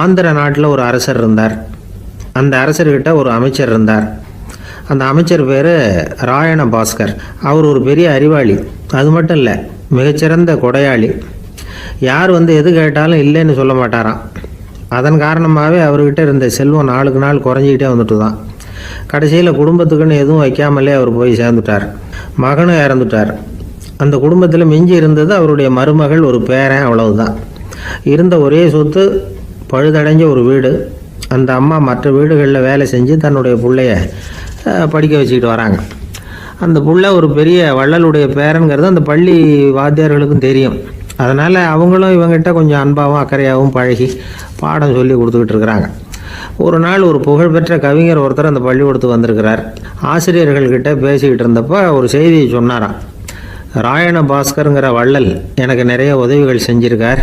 ஆந்திர நாட்டில் ஒரு அரசர் இருந்தார். அந்த அரசர்கிட்ட ஒரு அமைச்சர் இருந்தார். அந்த அமைச்சர் பேர் ராயண பாஸ்கர். அவர் ஒரு பெரிய அறிவாளி. அது மட்டும் இல்லை, மிகச்சிறந்த கொடையாளி. யார் எது கேட்டாலும் இல்லைன்னு சொல்ல மாட்டாராம். அதன் காரணமாகவே அவர்கிட்ட இருந்த செல்வம் நாளுக்கு நாள் குறைஞ்சிக்கிட்டே வந்துட்டு தான். கடைசியில் குடும்பத்துக்குன்னு எதுவும் வைக்காமலே அவர் போய் சேர்ந்துட்டார். மகனும் இறந்துட்டார். அந்த குடும்பத்தில் மிஞ்சி இருந்தது அவருடைய மருமகள், ஒரு பேரன், அவ்வளவுதான். இருந்த ஒரே சொத்து பழுதடைஞ்ச ஒரு வீடு. அந்த அம்மா மற்ற வீடுகளில் வேலை செஞ்சு தன்னுடைய பிள்ளைய படிக்க வச்சுக்கிட்டு வராங்க. அந்த புள்ள ஒரு பெரிய வள்ளலுடைய பேரனுங்கிறது அந்த பள்ளி வாத்தியார்களுக்கும் தெரியும். அதனால் அவங்களும் இவங்ககிட்ட கொஞ்சம் அன்பாகவும் அக்கறையாகவும் பழகி பாடம் சொல்லி கொடுத்துக்கிட்டு இருக்கிறாங்க. ஒரு நாள் ஒரு புகழ்பெற்ற கவிஞர் ஒருத்தர் அந்த பள்ளிக்கூடத்துக்கு வந்திருக்கிறார். ஆசிரியர்கள்கிட்ட பேசிக்கிட்டு இருந்தப்போ ஒரு செய்தியை சொன்னாராம். ராயண பாஸ்கருங்கிற வள்ளல் எனக்கு நிறைய உதவிகள் செஞ்சுருக்கார்,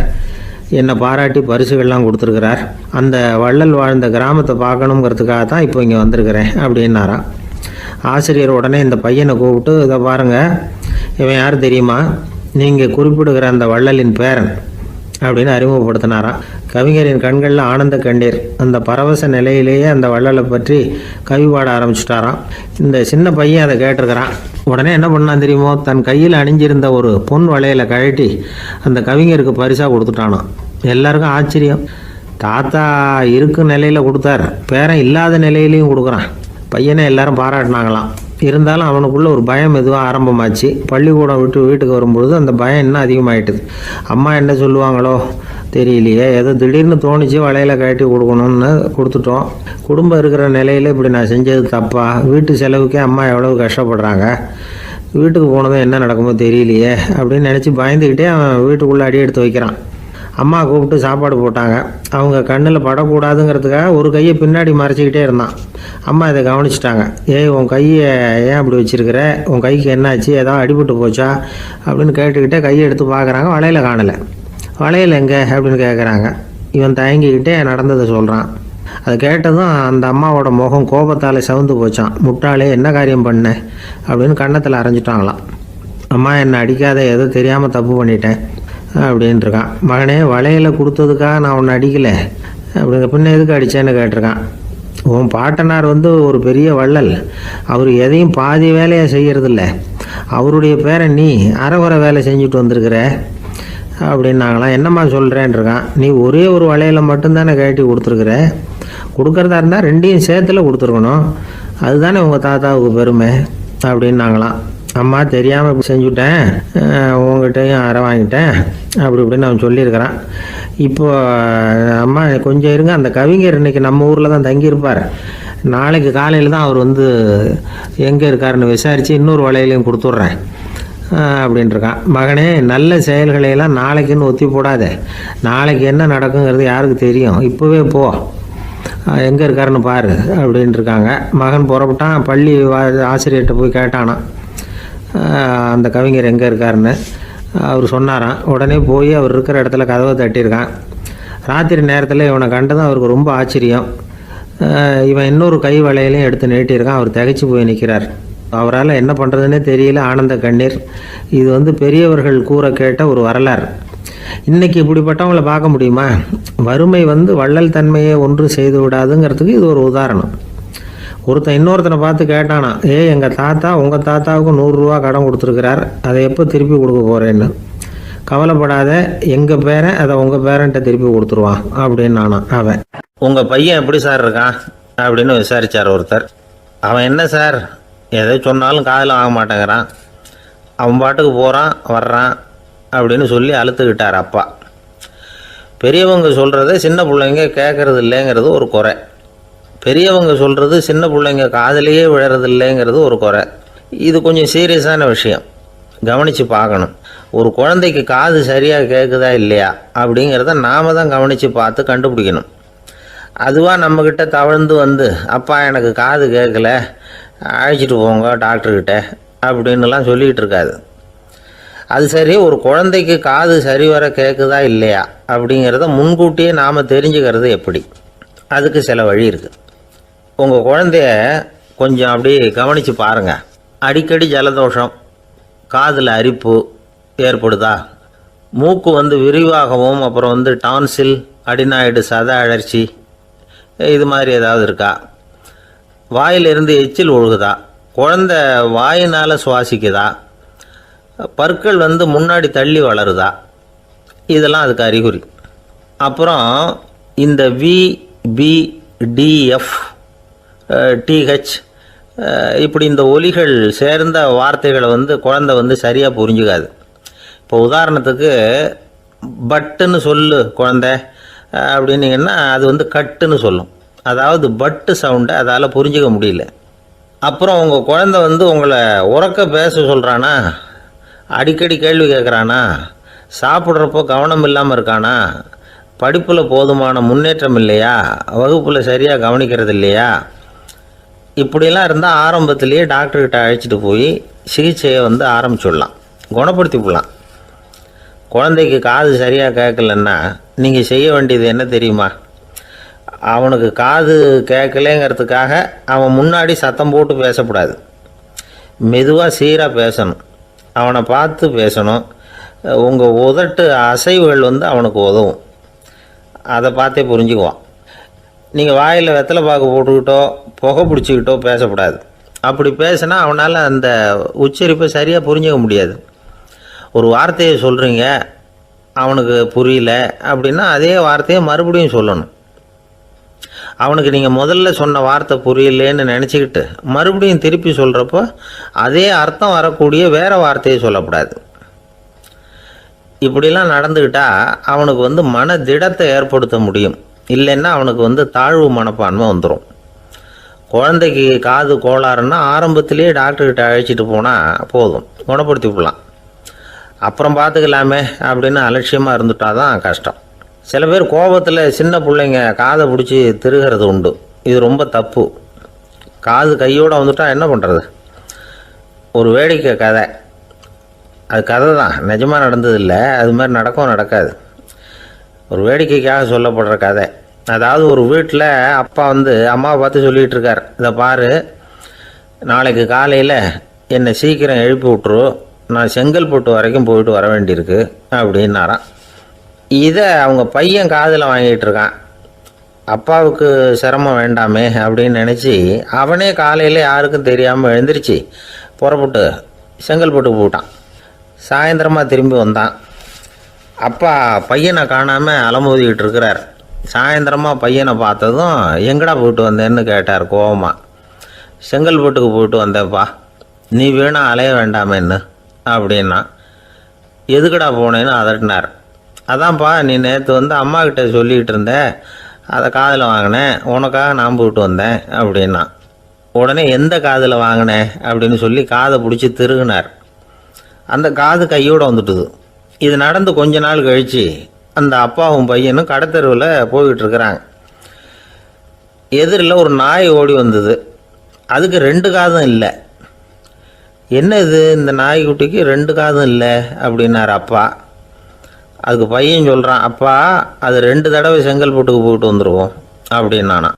என்னை பாராட்டி பரிசுகள்லாம் கொடுத்துருக்கிறார். அந்த வள்ளல் வாழ்ந்த கிராமத்தை பார்க்கணுங்கிறதுக்காக தான் இப்போ இங்கே வந்திருக்கிறேன் அப்படின்னாராம். ஆசிரியர் உடனே இந்த பையனை கூப்பிட்டு, இதை பாருங்கள், இவன் யார் தெரியுமா? நீங்கள் குறிப்பிடுகிற அந்த வள்ளலின் பேரன் அப்படின்னு அறிமுகப்படுத்தினாராம். கவிஞரின் கண்களில் ஆனந்த கண்ணீர். அந்த பரவச நிலையிலேயே அந்த வள்ளலை பற்றி கவி பாட ஆரம்பிச்சுட்டாராம். இந்த சின்ன பையன் அதை கேட்டிருக்கிறான். உடனே என்ன பண்ணான் தெரியுமோ? தன் கையில் அணிஞ்சிருந்த ஒரு பொன் வளையலை கழட்டி அந்த கவிஞருக்கு பரிசாக கொடுத்துட்டானான். எல்லாருக்கும் ஆச்சரியம். தாத்தா இருக்கும் நிலையில் கொடுத்தார், பேரன் இல்லாத நிலையிலையும் கொடுக்குறான். பையனை எல்லாரும் பாராட்டினாங்களாம். இருந்தாலும் அவனுக்குள்ள ஒரு பயம் எதுவும் ஆரம்பமாச்சு. பள்ளிக்கூடம் விட்டு வீட்டுக்கு வரும்பொழுது அந்த பயம் இன்னும் அதிகமாகிட்டுது. அம்மா என்ன சொல்லுவாங்களோ தெரியலையே, ஏதோ திடீர்னு தோணிச்சு வளையலை கட்டி கொடுக்கணும்னு கொடுத்துட்டோம். குடும்பம் இருக்கிற நிலையில் இப்படி நான் செஞ்சது தப்பா? வீட்டு செலவுக்கே அம்மா எவ்வளவு கஷ்டப்படுறாங்க, வீட்டுக்கு போனதும் என்ன நடக்குமோ தெரியலையே அப்படின்னு நினச்சி பயந்துக்கிட்டே அவன் வீட்டுக்குள்ளே அடி எடுத்து வைக்கிறான். அம்மா கூப்பிட்டு சாப்பாடு போட்டாங்க. அவங்க கண்ணில் படக்கூடாதுங்கிறதுக்காக ஒரு கையை பின்னாடி மறைச்சிக்கிட்டே இருந்தான். அம்மா இதை கவனிச்சிட்டாங்க. உன் கையை ஏன் அப்படி வச்சிருக்கிற? உன் கைக்கு என்னாச்சு? ஏதாவது அடிபட்டு போச்சா அப்படின்னு கேட்டுக்கிட்டே கையை எடுத்து பார்க்குறாங்க. வளையல காணலை. வளையல் எங்கே அப்படின்னு கேட்குறாங்க. இவன் தயங்கிக்கிட்டே நடந்ததை சொல்கிறான். அதை கேட்டதும் அந்த அம்மாவோட முகம் கோபத்தால் சவுந்து போச்சான். முட்டாளே, என்ன காரியம் பண்ண அப்படின்னு கன்னத்தில் அரைஞ்சிட்டாங்களாம். அம்மா, என்னை அடிக்காத, ஏதோ தெரியாமல் தப்பு பண்ணிட்டேன் அப்படின்ட்டுருக்கான். மகனே, வளையலை கொடுத்ததுக்காக நான் உன்னை அடிக்கலை அப்படிங்க, பின்ன எதுக்கு அடித்தேன்னு கேட்டிருக்கான். உன் பாட்டனார் ஒரு பெரிய வள்ளல். அவர் எதையும் பாதி வேலையை செய்கிறதில்ல. அவருடைய பேரை நீ அரைகுறை வேலை செஞ்சுட்டு வந்திருக்கிற அப்படின்னாங்களாம். என்னம்மா சொல்கிறேன்ருக்கான். நீ ஒரே ஒரு வளையலை மட்டும்தானே கட்டி கொடுத்துருக்குற. கொடுக்குறதா இருந்தால் ரெண்டையும் சேர்த்துல கொடுத்துருக்கணும். அதுதானே உங்கள் தாத்தாவுக்கு பெருமை அப்படின்னாங்களாம். அம்மா, தெரியாமல் இப்படி செஞ்சுட்டேன், உங்கள்கிட்டையும் அரை வாங்கிட்டேன் அப்படி இப்படின்னு அவன் சொல்லியிருக்கிறான். இப்போ அம்மா கொஞ்சம் இருங்க, அந்த கவிஞர் இன்றைக்கி நம்ம ஊரில் தான் தங்கியிருப்பார். நாளைக்கு காலையில் தான் அவர் எங்கே இருக்காருன்னு விசாரித்து இன்னொரு வளையலையும் கொடுத்துட்றேன் அப்படின்ட்டுருக்கான். மகனே, நல்ல செயல்களையெல்லாம் நாளைக்குன்னு ஒத்தி போடாத. நாளைக்கு என்ன நடக்குங்கிறது யாருக்கு தெரியும்? இப்போவே போ, எங்கே இருக்காருன்னு பாரு அப்படின்ட்டுருக்காங்க. மகன் புறப்பட்டான். பள்ளி ஆசிரியர்கிட்ட போய் கேட்டானா அந்த கவிஞர் எங்கே இருக்காருன்னு. அவர் சொன்னாராம். உடனே போய் அவர் இருக்கிற இடத்துல கதவை தட்டியிருக்கான். ராத்திரி நேரத்தில் இவனை கண்டதும் அவருக்கு ரொம்ப ஆச்சரியம். இவன் இன்னொரு கை வளையலையும் எடுத்து நீட்டியிருக்கான். அவர் திகைச்சு போய் நிற்கிறார். அவரால் என்ன பண்ணுறதுன்னே தெரியல. ஆனந்த கண்ணீர். இது பெரியவர்கள் கூற கேட்ட ஒரு வரலாறு. இன்றைக்கி இப்படிப்பட்டவங்களை பார்க்க முடியுமா? வறுமை வள்ளல் தன்மையை ஒன்று செய்து விடாதுங்கிறதுக்கு இது ஒரு உதாரணம். ஒருத்தன் இன்னொருத்தனை பார்த்து கேட்டானா, எங்கள் தாத்தா உங்கள் தாத்தாவுக்கு 100 ரூபா கடன் கொடுத்துருக்கிறார், அதை எப்போ திருப்பி கொடுக்க போகிறேன்னு. கவலைப்படாத, எங்கள் பேரன் அதை உங்கள் பேரன்ட்ட திருப்பி கொடுத்துருவான் அப்படின்னு நானா. அவன், உங்கள் பையன் எப்படி சார் இருக்கான் அப்படின்னு விசாரித்தார் ஒருத்தர். அவன், என்ன சார், எதை சொன்னாலும் காதில் வாங்க மாட்டேங்கிறான், அவன் பாட்டுக்கு போகிறான் வர்றான் அப்படின்னு சொல்லி அழுத்துக்கிட்டார் அப்பா. பெரியவங்க சொல்கிறத சின்ன பிள்ளைங்க கேட்கறது இல்லைங்கிறது ஒரு குறை. பெரியவங்க சொல்கிறது சின்ன பிள்ளைங்க காதலையே விழறது இல்லைங்கிறது ஒரு குறை. இது கொஞ்சம் சீரியஸான விஷயம், கவனித்து பார்க்கணும். ஒரு குழந்தைக்கு காது சரியாக கேட்குதா இல்லையா அப்படிங்கிறத நாம் தான் கவனித்து பார்த்து கண்டுபிடிக்கணும். அதுவாக நம்மக்கிட்ட தவழ்ந்து அப்பா எனக்கு காது கேட்கல, அழைச்சிட்டு போங்க டாக்டர்கிட்ட அப்படின்னுலாம் சொல்லிக்கிட்டு இருக்காது. அது சரி, ஒரு குழந்தைக்கு காது சரிவர கேட்குதா இல்லையா அப்படிங்கிறத முன்கூட்டியே நாம் தெரிஞ்சுக்கிறது எப்படி? அதுக்கு சில வழி இருக்குது. உங்கள் குழந்தைய கொஞ்சம் அப்படி கவனித்து பாருங்கள். அடிக்கடி ஜலதோஷம், காதில் அரிப்பு ஏற்படுதா, மூக்கு விரிவாகவும் அப்புறம் டான்சில் அடினாய்டு சத அழற்சி இது மாதிரி ஏதாவது இருக்கா? வாயிலிருந்து எச்சில் ஒழுகுதா? குழந்தை வாயினால் சுவாசிக்குதா? பற்கள் முன்னாடி தள்ளி வளருதா? இதெல்லாம் அதுக்கு அறிகுறி. அப்புறம் இந்த VBDF TH இப்படி இந்த ஒலிகள் சேர்ந்த வார்த்தைகளை குழந்தை சரியாக புரிஞ்சுக்காது. இப்போ உதாரணத்துக்கு பட்டுன்னு சொல்லு குழந்தை அப்படின்னீங்கன்னா அது கட்டுன்னு சொல்லும். அதாவது பட்டு சவுண்டை அதால் புரிஞ்சுக்க முடியல. அப்புறம் உங்கள் குழந்தை உங்களை உறக்க பேச சொல்கிறானா, அடிக்கடி கேள்வி கேட்குறானா, சாப்பிட்றப்போ கவனம் இல்லாமல் இருக்கானா, படிப்பில் போதுமான முன்னேற்றம் இல்லையா, வகுப்பில் சரியாக கவனிக்கிறது இல்லையா, இப்படிலாம் இருந்தால் ஆரம்பத்திலேயே டாக்டர்கிட்ட அழைச்சிட்டு போய் சிகிச்சையை ஆரம்பிச்சுடலாம், குணப்படுத்திவிடலாம். குழந்தைக்கு காது சரியாக கேட்கலன்னா நீங்கள் செய்ய வேண்டியது என்ன தெரியுமா? அவனுக்கு காது கேட்கலேங்கிறதுக்காக அவன் முன்னாடி சத்தம் போட்டு பேசக்கூடாது. மெதுவாக சீராக பேசணும், அவனை பார்த்து பேசணும். உங்கள் உதட்டு அசைவுகள் அவனுக்கு உதவும். அதை பார்த்தே புரிஞ்சுக்குவான். நீங்கள் வாயில் வெத்தலை பாக்கு போட்டுக்கிட்டோ புகை பிடிச்சிக்கிட்டோ பேசக்கூடாது. அப்படி பேசினா அவனால் அந்த உச்சரிப்பை சரியாக புரிஞ்சிக்க முடியாது. ஒரு வார்த்தையை சொல்கிறீங்க, அவனுக்கு புரியல அப்படின்னா அதே வார்த்தையை மறுபடியும் சொல்லணும். அவனுக்கு நீங்கள் முதல்ல சொன்ன வார்த்தை புரியலேன்னு நினச்சிக்கிட்டு மறுபடியும் திருப்பி சொல்கிறப்போ அதே அர்த்தம் வரக்கூடிய வேறு வார்த்தையை சொல்லக்கூடாது. இப்படிலாம் நடந்துக்கிட்டால் அவனுக்கு மன திடத்தை ஏற்படுத்த முடியும். இல்லைன்னா அவனுக்கு தாழ்வு மனப்பான்மை வந்துடும். குழந்தைக்கு காது கோளாறுன்னா ஆரம்பத்திலேயே டாக்டர்கிட்ட அழைச்சிட்டு போனால் போதும், குணப்படுத்தி விடலாம். அப்புறம் பார்த்துக்கலாமே அப்படின்னு அலட்சியமாக இருந்துட்டால் தான் கஷ்டம். சில பேர் கோபத்தில் சின்ன பிள்ளைங்க காதை பிடிச்சி திருகிறது உண்டு. இது ரொம்ப தப்பு. காது கையோடு வந்துட்டால் என்ன பண்ணுறது? ஒரு வேடிக்கை கதை, அது கதை தான், நிஜமாக நடந்ததில்லை. அது மாதிரி நடக்காது. ஒரு வேடிக்கைக்காக சொல்லப்படுற கதை. அதாவது ஒரு வீட்டில் அப்பா அம்மாவை பார்த்து சொல்லிகிட்டு இருக்கார், இதை பாரு, நாளைக்கு காலையில் என்னை சீக்கிரம் எழுப்பி விட்ரு, நான் செங்கல்பட்டு வரைக்கும் போயிட்டு வர வேண்டியிருக்கு அப்படின்னாராம். இதை அவங்க பையன் காதில் வாங்கிட்டு இருக்கான். அப்பாவுக்கு சிரமம் வேண்டாமே அப்படின்னு நினச்சி அவனே காலையில் யாருக்கும் தெரியாமல் எழுந்திரிச்சு புறப்பட்டு செங்கல்பட்டுக்கு போட்டான். சாயந்தரமாக திரும்பி வந்தான். அப்பா பையனை காணாமல் அலமோதிக்கிட்டு இருக்கிறார். சாயந்தரமாக பையனை பார்த்ததும் எங்கடா போயிட்டு வந்தேன்னு கேட்டார் கோவமாக. செங்கல்பட்டுக்கு போயிட்டு வந்தேன்ப்பா, நீ வேணா அலைய வேண்டாமேன்னு அப்படின்னா. எதுக்கடா போனேன்னு அதட்டினார். அதான்ப்பா, நீ நேற்று அம்மாக்கிட்ட சொல்லிகிட்டு இருந்த, அதை காதில் வாங்கினேன், உனக்காக நான் போயிட்டு வந்தேன் அப்படின்னா. உடனே எந்த காதில் வாங்கினேன் அப்படின்னு சொல்லி காதை பிடிச்சி திருகினார். அந்த காது கையோடு வந்துட்டுது. இது நடந்து கொஞ்ச நாள் கழித்து அந்த அப்பாவும் பையனும் கடத்தெருவில் போய்கிட்டு இருக்கிறாங்க. எதிரில் ஒரு நாய் ஓடி வந்தது. அதுக்கு 2 காதும் இல்லை. என்ன இது, இந்த நாய்க்குட்டிக்கு 2 காதும் இல்லை அப்படின்னார் அப்பா. அதுக்கு பையன் சொல்கிறான், அப்பா அது 2 தடவை செங்கல்பட்டுக்கு போயிட்டு வந்துடுவோம் அப்படின்னானா.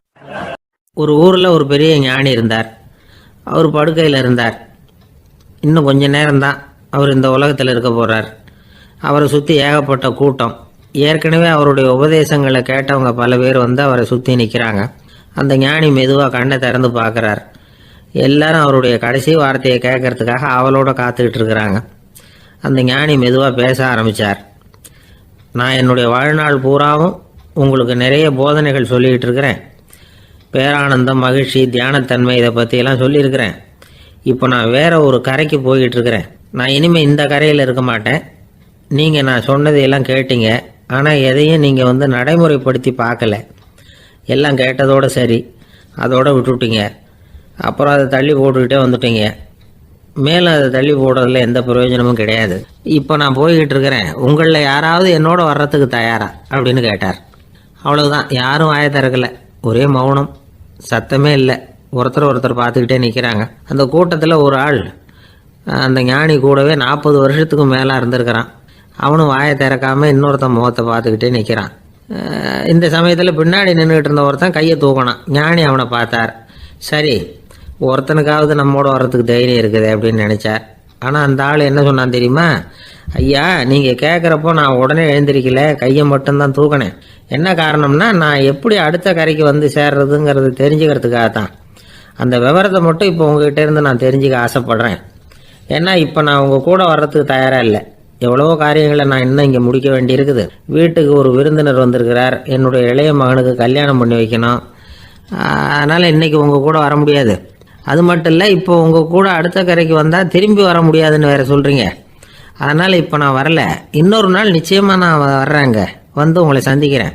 ஒரு ஊரில் ஒரு பெரிய ஞானி இருந்தார். அவர் படுக்கையில் இருந்தார். இன்னும் கொஞ்ச நேரம்தான் அவர் இந்த உலகத்தில் இருக்க போகிறார். அவரை சுற்றி ஏகப்பட்ட கூட்டம். ஏற்கனவே அவருடைய உபதேசங்களை கேட்டவங்க பல பேர் அவரை சுற்றி நிற்கிறாங்க. அந்த ஞானி மெதுவாக கண்ணை திறந்து பார்க்குறார். எல்லாரும் அவருடைய கடைசி வார்த்தையை கேட்கறதுக்காக அவளோட காத்துக்கிட்டு இருக்கிறாங்க. அந்த ஞானி மெதுவாக பேச ஆரம்பித்தார். நான் என்னுடைய வாழ்நாள் பூராவும் உங்களுக்கு நிறைய போதனைகள் சொல்லிக்கிட்டு இருக்கிறேன். பேரானந்தம், மகிழ்ச்சி, தியானத்தன்மை, இதை பற்றியெல்லாம் சொல்லியிருக்கிறேன். இப்போ நான் வேறு ஒரு கரைக்கு போய்கிட்டு இருக்கிறேன். நான் இனிமேல் இந்த கரையில் இருக்க மாட்டேன். நீங்கள் நான் சொன்னதையெல்லாம் கேட்டீங்க, ஆனால் எதையும் நீங்கள் நடைமுறைப்படுத்தி பார்க்கல. எல்லாம் கேட்டதோடு சரி, அதோடு விட்டுவிட்டீங்க. அப்புறம் அதை தள்ளி போட்டுக்கிட்டே வந்துட்டீங்க. மேலும் அதை தள்ளி போடுறதுல எந்த பிரயோஜனமும் கிடையாது. இப்போ நான் போய்கிட்டு இருக்கிறேன், உங்களில் யாராவது என்னோட வர்றதுக்கு தயாரா அப்படின்னு கேட்டார். அவ்வளவுதான், யாரும் வாயை திறக்கலை. ஒரே மௌனம், சத்தமே இல்லை. ஒருத்தர் பார்த்துக்கிட்டே நிற்கிறாங்க. அந்த கூட்டத்தில் ஒரு ஆள் அந்த ஞானி கூடவே 40 வருஷத்துக்கு மேலே இருந்திருக்கிறான். அவனும் வாயை திறக்காமல் இன்னொருத்தன் முகத்தை பார்த்துக்கிட்டே நிற்கிறான். இந்த சமயத்தில் பின்னாடி நின்றுக்கிட்டு இருந்த ஒருத்தன் கையை தூக்கினான். ஞானி அவனை பார்த்தார். சரி, ஒருத்தனுக்காவது நம்மோட வர்றதுக்கு தைரியம் இருக்குது அப்படின்னு நினச்சார். ஆனால் அந்த ஆள் என்ன சொன்னான் தெரியுமா? ஐயா, நீங்கள் கேட்குறப்போ நான் உடனே எழுந்திருக்கல, கையை மட்டும்தான் தூக்கினேன். என்ன காரணம்னா, நான் எப்படி அடுத்த கரைக்கு வந்து சேர்றதுங்கிறது தெரிஞ்சுக்கிறதுக்காக தான். அந்த விவரத்தை மட்டும் இப்போ உங்ககிட்ட இருந்து நான் தெரிஞ்சுக்க ஆசைப்பட்றேன். ஏன்னா இப்போ நான் உங்கள் கூட வர்றதுக்கு தயாராக இல்லை. எவ்வளவோ காரியங்களை நான் இன்னும் இங்கே முடிக்க வேண்டியிருக்குது. வீட்டுக்கு ஒரு விருந்தினர் வந்திருக்கிறார், என்னுடைய இளைய மகனுக்கு கல்யாணம் பண்ணி வைக்கணும். அதனால் இன்றைக்கி உங்கள் கூட வர முடியாது. அது மட்டும் இல்லை, இப்போ உங்கள் கூட அடுத்த கரைக்கு வந்தால் திரும்பி வர முடியாதுன்னு வேறு சொல்கிறீங்க. அதனால் இப்போ நான் வரலை. இன்னொரு நாள் நிச்சயமாக நான் வர்றேங்க, வந்து உங்களை சந்திக்கிறேன்.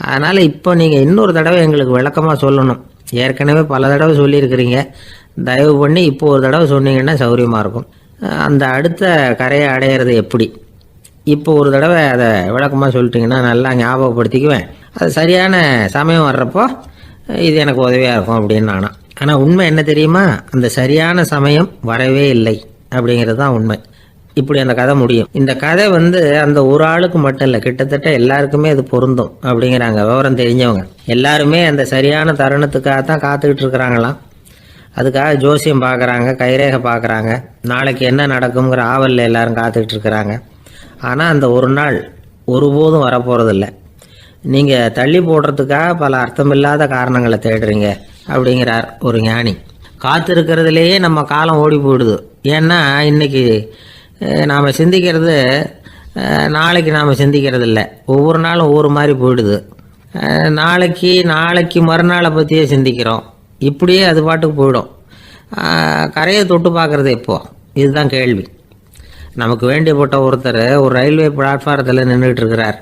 அதனால் இப்போ நீங்கள் இன்னொரு தடவை எங்களுக்கு விளக்கமாக சொல்லணும். ஏற்கனவே பல தடவை சொல்லியிருக்கிறீங்க. தயவு பண்ணி இப்போ ஒரு தடவை சொன்னீங்கன்னா சௌரியமாக இருக்கும். அந்த அடுத்த கரையை அடையிறது எப்படி, இப்போ ஒரு தடவை அதை விளக்கமாக சொல்லிட்டீங்கன்னா நல்லா ஞாபகப்படுத்திக்குவேன். அது சரியான சமயம் வர்றப்போ இது எனக்கு உதவியாக இருக்கும் அப்படின்னு நானும். ஆனால் உண்மை என்ன தெரியுமா? அந்த சரியான சமயம் வரவே இல்லை அப்படிங்கிறது தான் உண்மை. இப்படி அந்த கதை முடியும். இந்த கதை அந்த ஒரு ஆளுக்கு மட்டும் இல்லை, கிட்டத்தட்ட எல்லாருக்குமே அது பொருந்தும் அப்படிங்கிறாங்க விவரம் தெரிஞ்சவங்க. எல்லாருமே அந்த சரியான தருணத்துக்காக தான் காத்துக்கிட்டு இருக்கிறாங்களாம். அதுக்காக ஜோசியம் பார்க்குறாங்க, கைரேகை பார்க்குறாங்க, நாளைக்கு என்ன நடக்குங்கிற ஆவலில் எல்லாரும் காத்துக்கிட்டு இருக்கிறாங்க. ஆனால் அந்த ஒரு நாள் ஒருபோதும் வரப்போகிறதில்ல. நீங்கள் தள்ளி போடுறதுக்காக பல அர்த்தமில்லாத காரணங்களை தேடுறீங்க அப்படிங்கிறார் ஒரு ஞானி. காத்திருக்கிறதுலேயே நம்ம காலம் ஓடி போயிடுது. ஏன்னா இன்றைக்கி நாம் சிந்திக்கிறது நாளைக்கு நாம் சிந்திக்கிறது இல்லை. ஒவ்வொரு நாளும் ஒவ்வொரு மாதிரி போயிடுது. நாளைக்கு மறுநாளை பற்றியே சிந்திக்கிறோம். இப்படியே அது பாட்டுக்கு போயிடும். கரையை தொட்டு பார்க்குறது எப்போ, இதுதான் கேள்வி. நமக்கு வேண்டியப்பட்ட ஒருத்தர் ஒரு ரயில்வே பிளாட்ஃபாரத்தில் நின்றுட்டு இருக்கிறார்.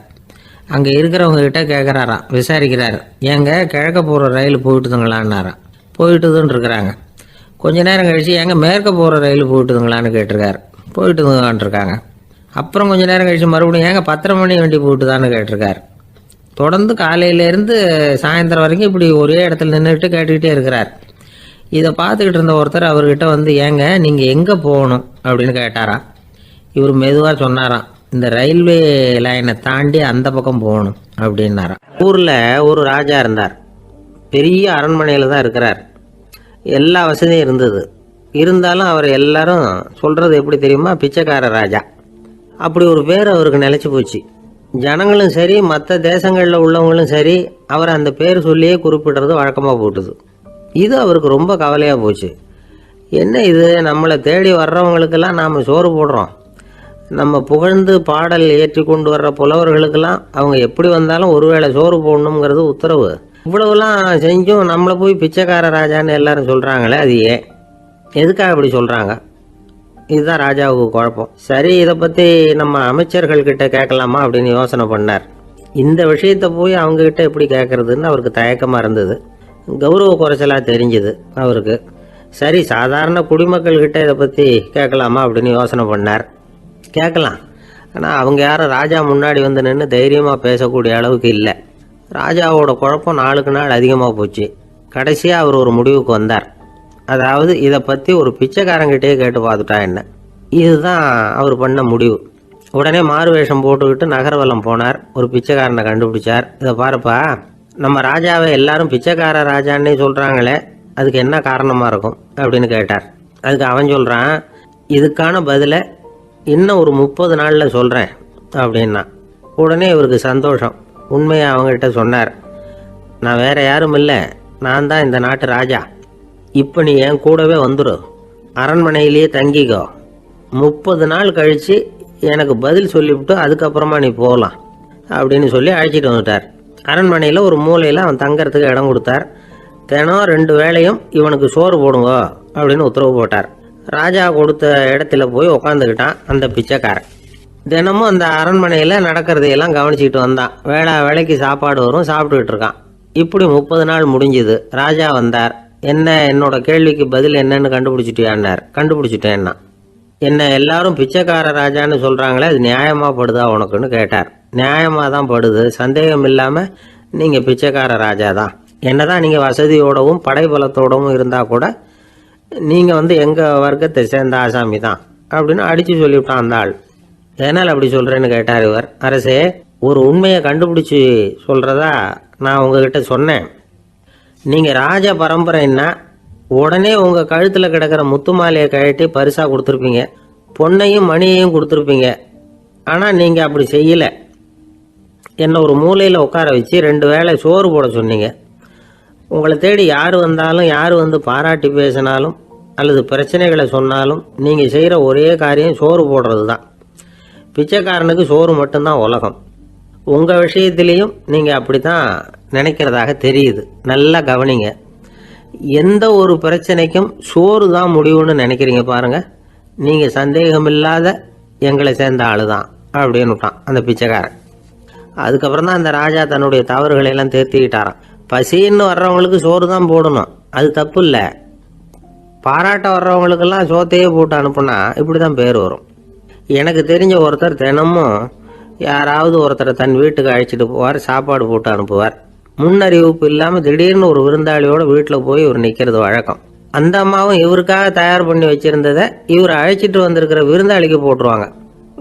அங்கே இருக்கிறவங்ககிட்ட கேட்குறாராம், விசாரிக்கிறார். ஏங்க கிழக்க போகிற ரயில் போயிட்டுதுங்களான்னாராம். போயிட்டுதுன்னு இருக்கிறாங்க. கொஞ்ச நேரம் கழித்து ஏங்க மேற்க போகிற ரயில் போயிட்டுதுங்களான்னு கேட்டிருக்காரு. போயிட்டுதுங்களான் இருக்காங்க. அப்புறம் கொஞ்சம் நேரம் கழித்து மறுபடியும் ஏங்க 10:30 மணி வண்டி போயிட்டுதான்னு கேட்டிருக்காரு. தொடர்ந்து காலையிலேருந்து சாயந்தரம் வரைக்கும் இப்படி ஒரே இடத்துல நின்றுட்டு கேட்டுக்கிட்டே இருக்கிறார். இதை பார்த்துக்கிட்டு இருந்த ஒருத்தர் அவர்கிட்ட ஏங்க நீங்கள் எங்கே போகணும் அப்படின்னு கேட்டாராம். இவர் மெதுவாக சொன்னாராம், இந்த ரயில்வே லைனை தாண்டி அந்த பக்கம் போகணும் அப்படின்னாராம். ஊரில் ஒரு ராஜா இருந்தார். பெரிய அரண்மனையில் தான் இருக்கிறார். எல்லா வசதியும் இருந்தது. இருந்தாலும் அவர் எல்லாரும் சொல்கிறது எப்படி தெரியுமா? பிச்சைக்கார ராஜா. அப்படி ஒரு பேர் அவருக்கு நிலச்சி போச்சு. ஜனங்களும் சரி, மற்ற தேசங்களில் உள்ளவங்களும் சரி, அவர் அந்த பேர் சொல்லியே குறிப்பிடுறது வழக்கமாக போட்டுது. இது அவருக்கு ரொம்ப கவலையாக போச்சு. என்ன இது, நம்மளை தேடி வர்றவங்களுக்கெல்லாம் நாம் சோறு போடுறோம். நம்ம புகழ்ந்து பாடல் ஏற்றி கொண்டு வர்ற புலவர்களுக்கெல்லாம் அவங்க எப்படி வந்தாலும் ஒருவேளை சோறு போடணுங்கிறது உத்தரவு. இவ்வளவுலாம் செஞ்சும் நம்மளை போய் பிச்சைக்கார ராஜான்னு எல்லாரும் சொல்கிறாங்களே, அது ஏன், எதுக்காக அப்படி சொல்கிறாங்க? இதுதான் ராஜாவுக்கு குழப்பம். சரி, இதை பற்றி நம்ம அமைச்சர்கள்கிட்ட கேட்கலாமா அப்படின்னு யோசனை பண்ணார். இந்த விஷயத்தை போய் அவங்கக்கிட்ட எப்படி கேட்குறதுன்னு அவருக்கு தயக்கமாக இருந்தது. கௌரவ குறைச்சலாக தெரிஞ்சுது அவருக்கு. சரி, சாதாரண குடிமக்கள்கிட்ட இதை பற்றி கேட்கலாமா அப்படின்னு யோசனை பண்ணார். கேட்கலாம். ஆனால் அவங்க யாரும் ராஜா முன்னாடி நின்று தைரியமாக பேசக்கூடிய அளவுக்கு இல்லை. ராஜாவோட குழப்பம் நாளுக்கு நாள் அதிகமாக போச்சு. கடைசியாக அவர் ஒரு முடிவுக்கு வந்தார். அதாவது இதை பற்றி ஒரு பிச்சைக்காரங்கிட்டே கேட்டு பார்த்துட்டா என்ன. இதுதான் அவர் பண்ண முடிவு. உடனே மாறு வேஷம் போட்டுக்கிட்டு நகர்வலம் போனார். ஒரு பிச்சைக்காரனை கண்டுபிடிச்சார். இதை பாருப்பா, நம்ம ராஜாவை எல்லாரும் பிச்சைக்கார ராஜான்னே சொல்கிறாங்களே, அதுக்கு என்ன காரணமாக இருக்கும் அப்படின்னு கேட்டார். அதுக்கு அவன் சொல்கிறான், இதுக்கான பதிலை இன்னும் ஒரு 30 நாளில் சொல்கிறேன் அப்படின்னா. உடனே இவருக்கு சந்தோஷம். உண்மையை அவங்ககிட்ட சொன்னார். நான் வேறு யாரும் இல்லை, நான் தான் இந்த நாட்டு ராஜா. இப்போ நீ என் கூடவே வந்துடும், அரண்மனையிலேயே தங்கிக்கோ. 30 நாள் கழித்து எனக்கு பதில் சொல்லிவிட்டு அதுக்கப்புறமா நீ போகலாம் அப்படின்னு சொல்லி அழைச்சிட்டு வந்துட்டார். அரண்மனையில் ஒரு மூலையில் அவன் தங்கறதுக்கு இடம் கொடுத்தார். தினம் 2 வேளையும் இவனுக்கு சோறு போடுங்க அப்படின்னு உத்தரவு போட்டார். ராஜா கொடுத்த இடத்துல போய் உக்காந்துக்கிட்டான் அந்த பிச்சைக்காரன். தினமும் அந்த அரண்மனையில் நடக்கிறதையெல்லாம் கவனிச்சிக்கிட்டு வந்தான். வேளைக்கு சாப்பாடு வரும், சாப்பிட்டுக்கிட்டு இருக்கான். இப்படி 30 நாள் முடிஞ்சுது. ராஜா வந்தார். என்ன, என்னோட கேள்விக்கு பதில் என்னன்னு கண்டுபிடிச்சிட்டியான்னார். கண்டுபிடிச்சிட்டேன்னா. என்ன எல்லாரும் பிச்சைக்கார ராஜான்னு சொல்கிறாங்களே, அது நியாயமாக படுதா உனக்குன்னு கேட்டார். நியாயமாக தான் படுது, சந்தேகம் இல்லாமல் நீங்கள் பிச்சைக்கார ராஜா தான். என்னதான் நீங்கள் வசதியோடவும் படைபலத்தோடவும் இருந்தால் கூட நீங்கள் எங்கள் வர்க்கத்தை சேர்ந்த ஆசாமி தான் அப்படின்னு அடித்து சொல்லிவிட்டான் அந்த ஆள். எதனால் அப்படி சொல்கிறேன்னு கேட்டார் இவர். அரசே, ஒரு உண்மையை கண்டுபிடிச்சி சொல்கிறதா நான் உங்ககிட்ட சொன்னேன். நீங்கள் ராஜ பரம்பரைன்னா உடனே உங்கள் கழுத்தில் கிடக்கிற முத்து மாலையை கழட்டி பரிசாக கொடுத்துருப்பீங்க. பொண்ணையும் மணியையும் கொடுத்துருப்பீங்க. ஆனால் நீங்கள் அப்படி செய்யலை. என்னை ஒரு மூலையில் உட்கார வச்சு 2 வேளை சோறு போட சொன்னீங்க. உங்களை தேடி யார் வந்தாலும், யார் வந்து பாராட்டி பேசினாலும் அல்லது பிரச்சனைகளை சொன்னாலும் நீங்கள் செய்கிற ஒரே காரியம் சோறு போடுறது தான். பிச்சைக்காரனுக்கு சோறு மட்டும்தான் உலகம். உங்கள் விஷயத்திலையும் நீங்கள் அப்படி தான் நினைக்கிறதாக தெரியுது. நல்லா கவனிங்க. எந்த ஒரு பிரச்சனைக்கும் சோறு தான் முடிவுன்னு நினைக்கிறீங்க பாருங்கள். நீங்கள் சந்தேகமில்லாத எங்களை சேர்ந்த ஆள் தான் அப்படின்னு விட்டான் அந்த பிச்சைக்காரன். அதுக்கப்புறம் தான் அந்த ராஜா தன்னுடைய தவறுகளை எல்லாம் தேர்த்திக்கிட்டாராம். பசின்னு வர்றவங்களுக்கு சோறு தான் போடணும், அது தப்பு இல்லை. பாராட்ட வர்றவங்களுக்கெல்லாம் சோத்தையே போட்டு அனுப்புனா இப்படி தான் பேர் வரும். எனக்கு தெரிஞ்ச ஒருத்தர் தினமும் யாராவது ஒருத்தரை தன் வீட்டுக்கு அழைச்சிட்டு போவார், சாப்பாடு போட்டு அனுப்புவார். முன்னறிவிப்பு இல்லாமல் திடீர்னு ஒரு விருந்தாளியோட வீட்டில் போய் இவர் நிற்கிறது வழக்கம். அந்த அம்மாவும் இவருக்காக தயார் பண்ணி வச்சுருந்ததை இவர் அழைச்சிட்டு வந்திருக்கிற விருந்தாளிக்கு போட்டுருவாங்க.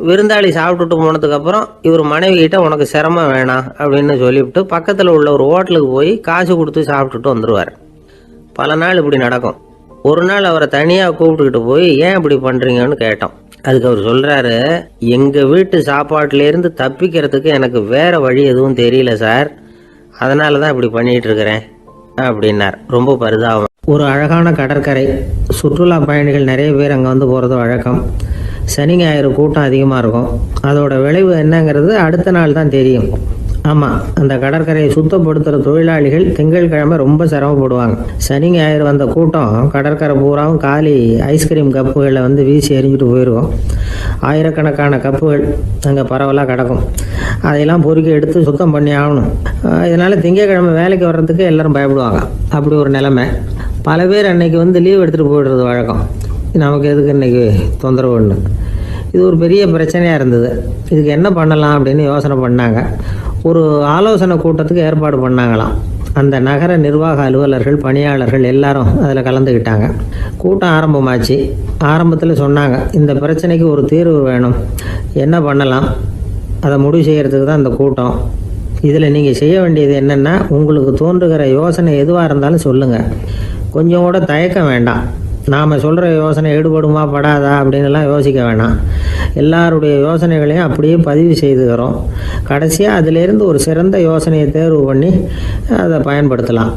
விருந்தாளி சாப்பிட்டுட்டு போனதுக்கப்புறம் இவர் மனைவி கிட்ட உனக்கு சிரமம் வேணாம் அப்படின்னு சொல்லிவிட்டு பக்கத்தில் உள்ள ஒரு ஹோட்டலுக்கு போய் காசு கொடுத்து சாப்பிட்டுட்டு வந்துடுவார். பல நாள் இப்படி நடக்கும். ஒரு நாள் அவரை தனியாக கூப்பிட்டுக்கிட்டு போய் ஏன் இப்படி பண்ணுறீங்கன்னு கேட்டோம். அதுக்கு அவர் சொல்கிறாரு, எங்கள் வீட்டு சாப்பாட்டிலேருந்து தப்பிக்கிறதுக்கு எனக்கு வேறு வழி எதுவும் தெரியல சார், அதனால தான் இப்படி பண்ணிகிட்டு இருக்கிறேன் அப்படின்னார். ரொம்ப பரிதாபம். ஒரு அழகான கடற்கரை. சுற்றுலா பயணிகள் நிறைய பேர் அங்கே வந்து போகிறது வழக்கம். சனி ஞாயிறு கூட்டம் அதிகமாக இருக்கும். அதோட விளைவு என்னங்கிறது அடுத்த நாள் தான் தெரியும். ஆமாம், அந்த கடற்கரையை சுத்தப்படுத்துகிற தொழிலாளிகள் திங்கட்கிழமை ரொம்ப சிரமப்படுவாங்க. சனி ஞாயிறு வந்த கூட்டம் கடற்கரை பூராவும் காலி ஐஸ்கிரீம் கப்புகளை வந்து வீசி எறிஞ்சிட்டு போயிருக்கும். ஆயிரக்கணக்கான கப்புகள் அங்கே பரவலாக கிடக்கும். அதையெல்லாம் பொறுக்கி எடுத்து சுத்தம் பண்ணி ஆகணும். இதனால் திங்கட்கிழமை வேலைக்கு வர்றதுக்கு எல்லோரும் பயப்படுவாங்க. அப்படி ஒரு நிலைமை. பல பேர் அன்னைக்கு வந்து லீவ் எடுத்துகிட்டு போய்டுறது வழக்கம். நமக்கு எதுக்கு இன்றைக்கி தொந்தரவுன்னு. இது ஒரு பெரிய பிரச்சனையாக இருந்தது. இதுக்கு என்ன பண்ணலாம் அப்படின்னு யோசனை பண்ணாங்க. ஒரு ஆலோசனை கூட்டத்துக்கு ஏற்பாடு பண்ணாங்களாம். அந்த நகர நிர்வாக அலுவலர்கள், பணியாளர்கள் எல்லாரும் அதில் கலந்துக்கிட்டாங்க. கூட்டம் ஆரம்பமாச்சு. ஆரம்பத்தில் சொன்னாங்க, இந்த பிரச்சனைக்கு ஒரு தீர்வு வேணும், என்ன பண்ணலாம், அதை முடிவு செய்கிறதுக்கு தான் இந்த கூட்டம். இதில் நீங்கள் செய்ய வேண்டியது என்னென்னா, உங்களுக்கு தோன்றுகிற யோசனை எதுவாக இருந்தாலும் சொல்லுங்கள். கொஞ்சம் கூட தயக்கம் வேண்டாம். நாம் சொல்கிற யோசனை ஈடுபடுமா படாதா அப்படின்லாம் யோசிக்க வேணாம். எல்லாருடைய யோசனைகளையும் அப்படியே பதிவு செய்துக்கிறோம். கடைசியாக அதிலேருந்து ஒரு சிறந்த யோசனையை தேர்வு பண்ணி அதை பயன்படுத்தலாம்.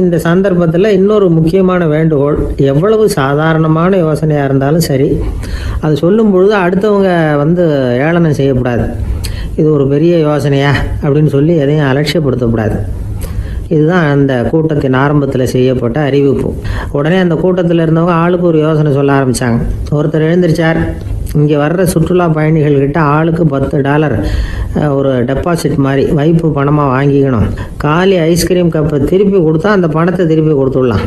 இந்த சந்தர்ப்பத்தில் இன்னொரு முக்கியமான வேண்டுகோள், எவ்வளவு சாதாரணமான யோசனையாக இருந்தாலும் சரி, அது சொல்லும் பொழுது அடுத்தவங்க வந்து ஏளனம் செய்யக்கூடாது. இது ஒரு பெரிய யோசனையா அப்படின்னு சொல்லி எதையும் அலட்சியப்படுத்தக்கூடாது. இதுதான் அந்த கூட்டத்தின் ஆரம்பத்தில் செய்யப்பட்ட அறிவிப்பு. உடனே அந்த கூட்டத்தில் இருந்தவங்க ஆளுக்கு ஒரு யோசனை சொல்ல ஆரம்பித்தாங்க. ஒருத்தர் எழுந்திருச்சார், இங்கே வர்ற சுற்றுலா பயணிகள்கிட்ட ஆளுக்கு $10 ஒரு டெபாசிட் மாதிரி வைப்பு பணமாக வாங்கிக்கணும். காலி ஐஸ்கிரீம் கப்பை திருப்பி கொடுத்தா அந்த பணத்தை திருப்பி கொடுத்துடலாம்.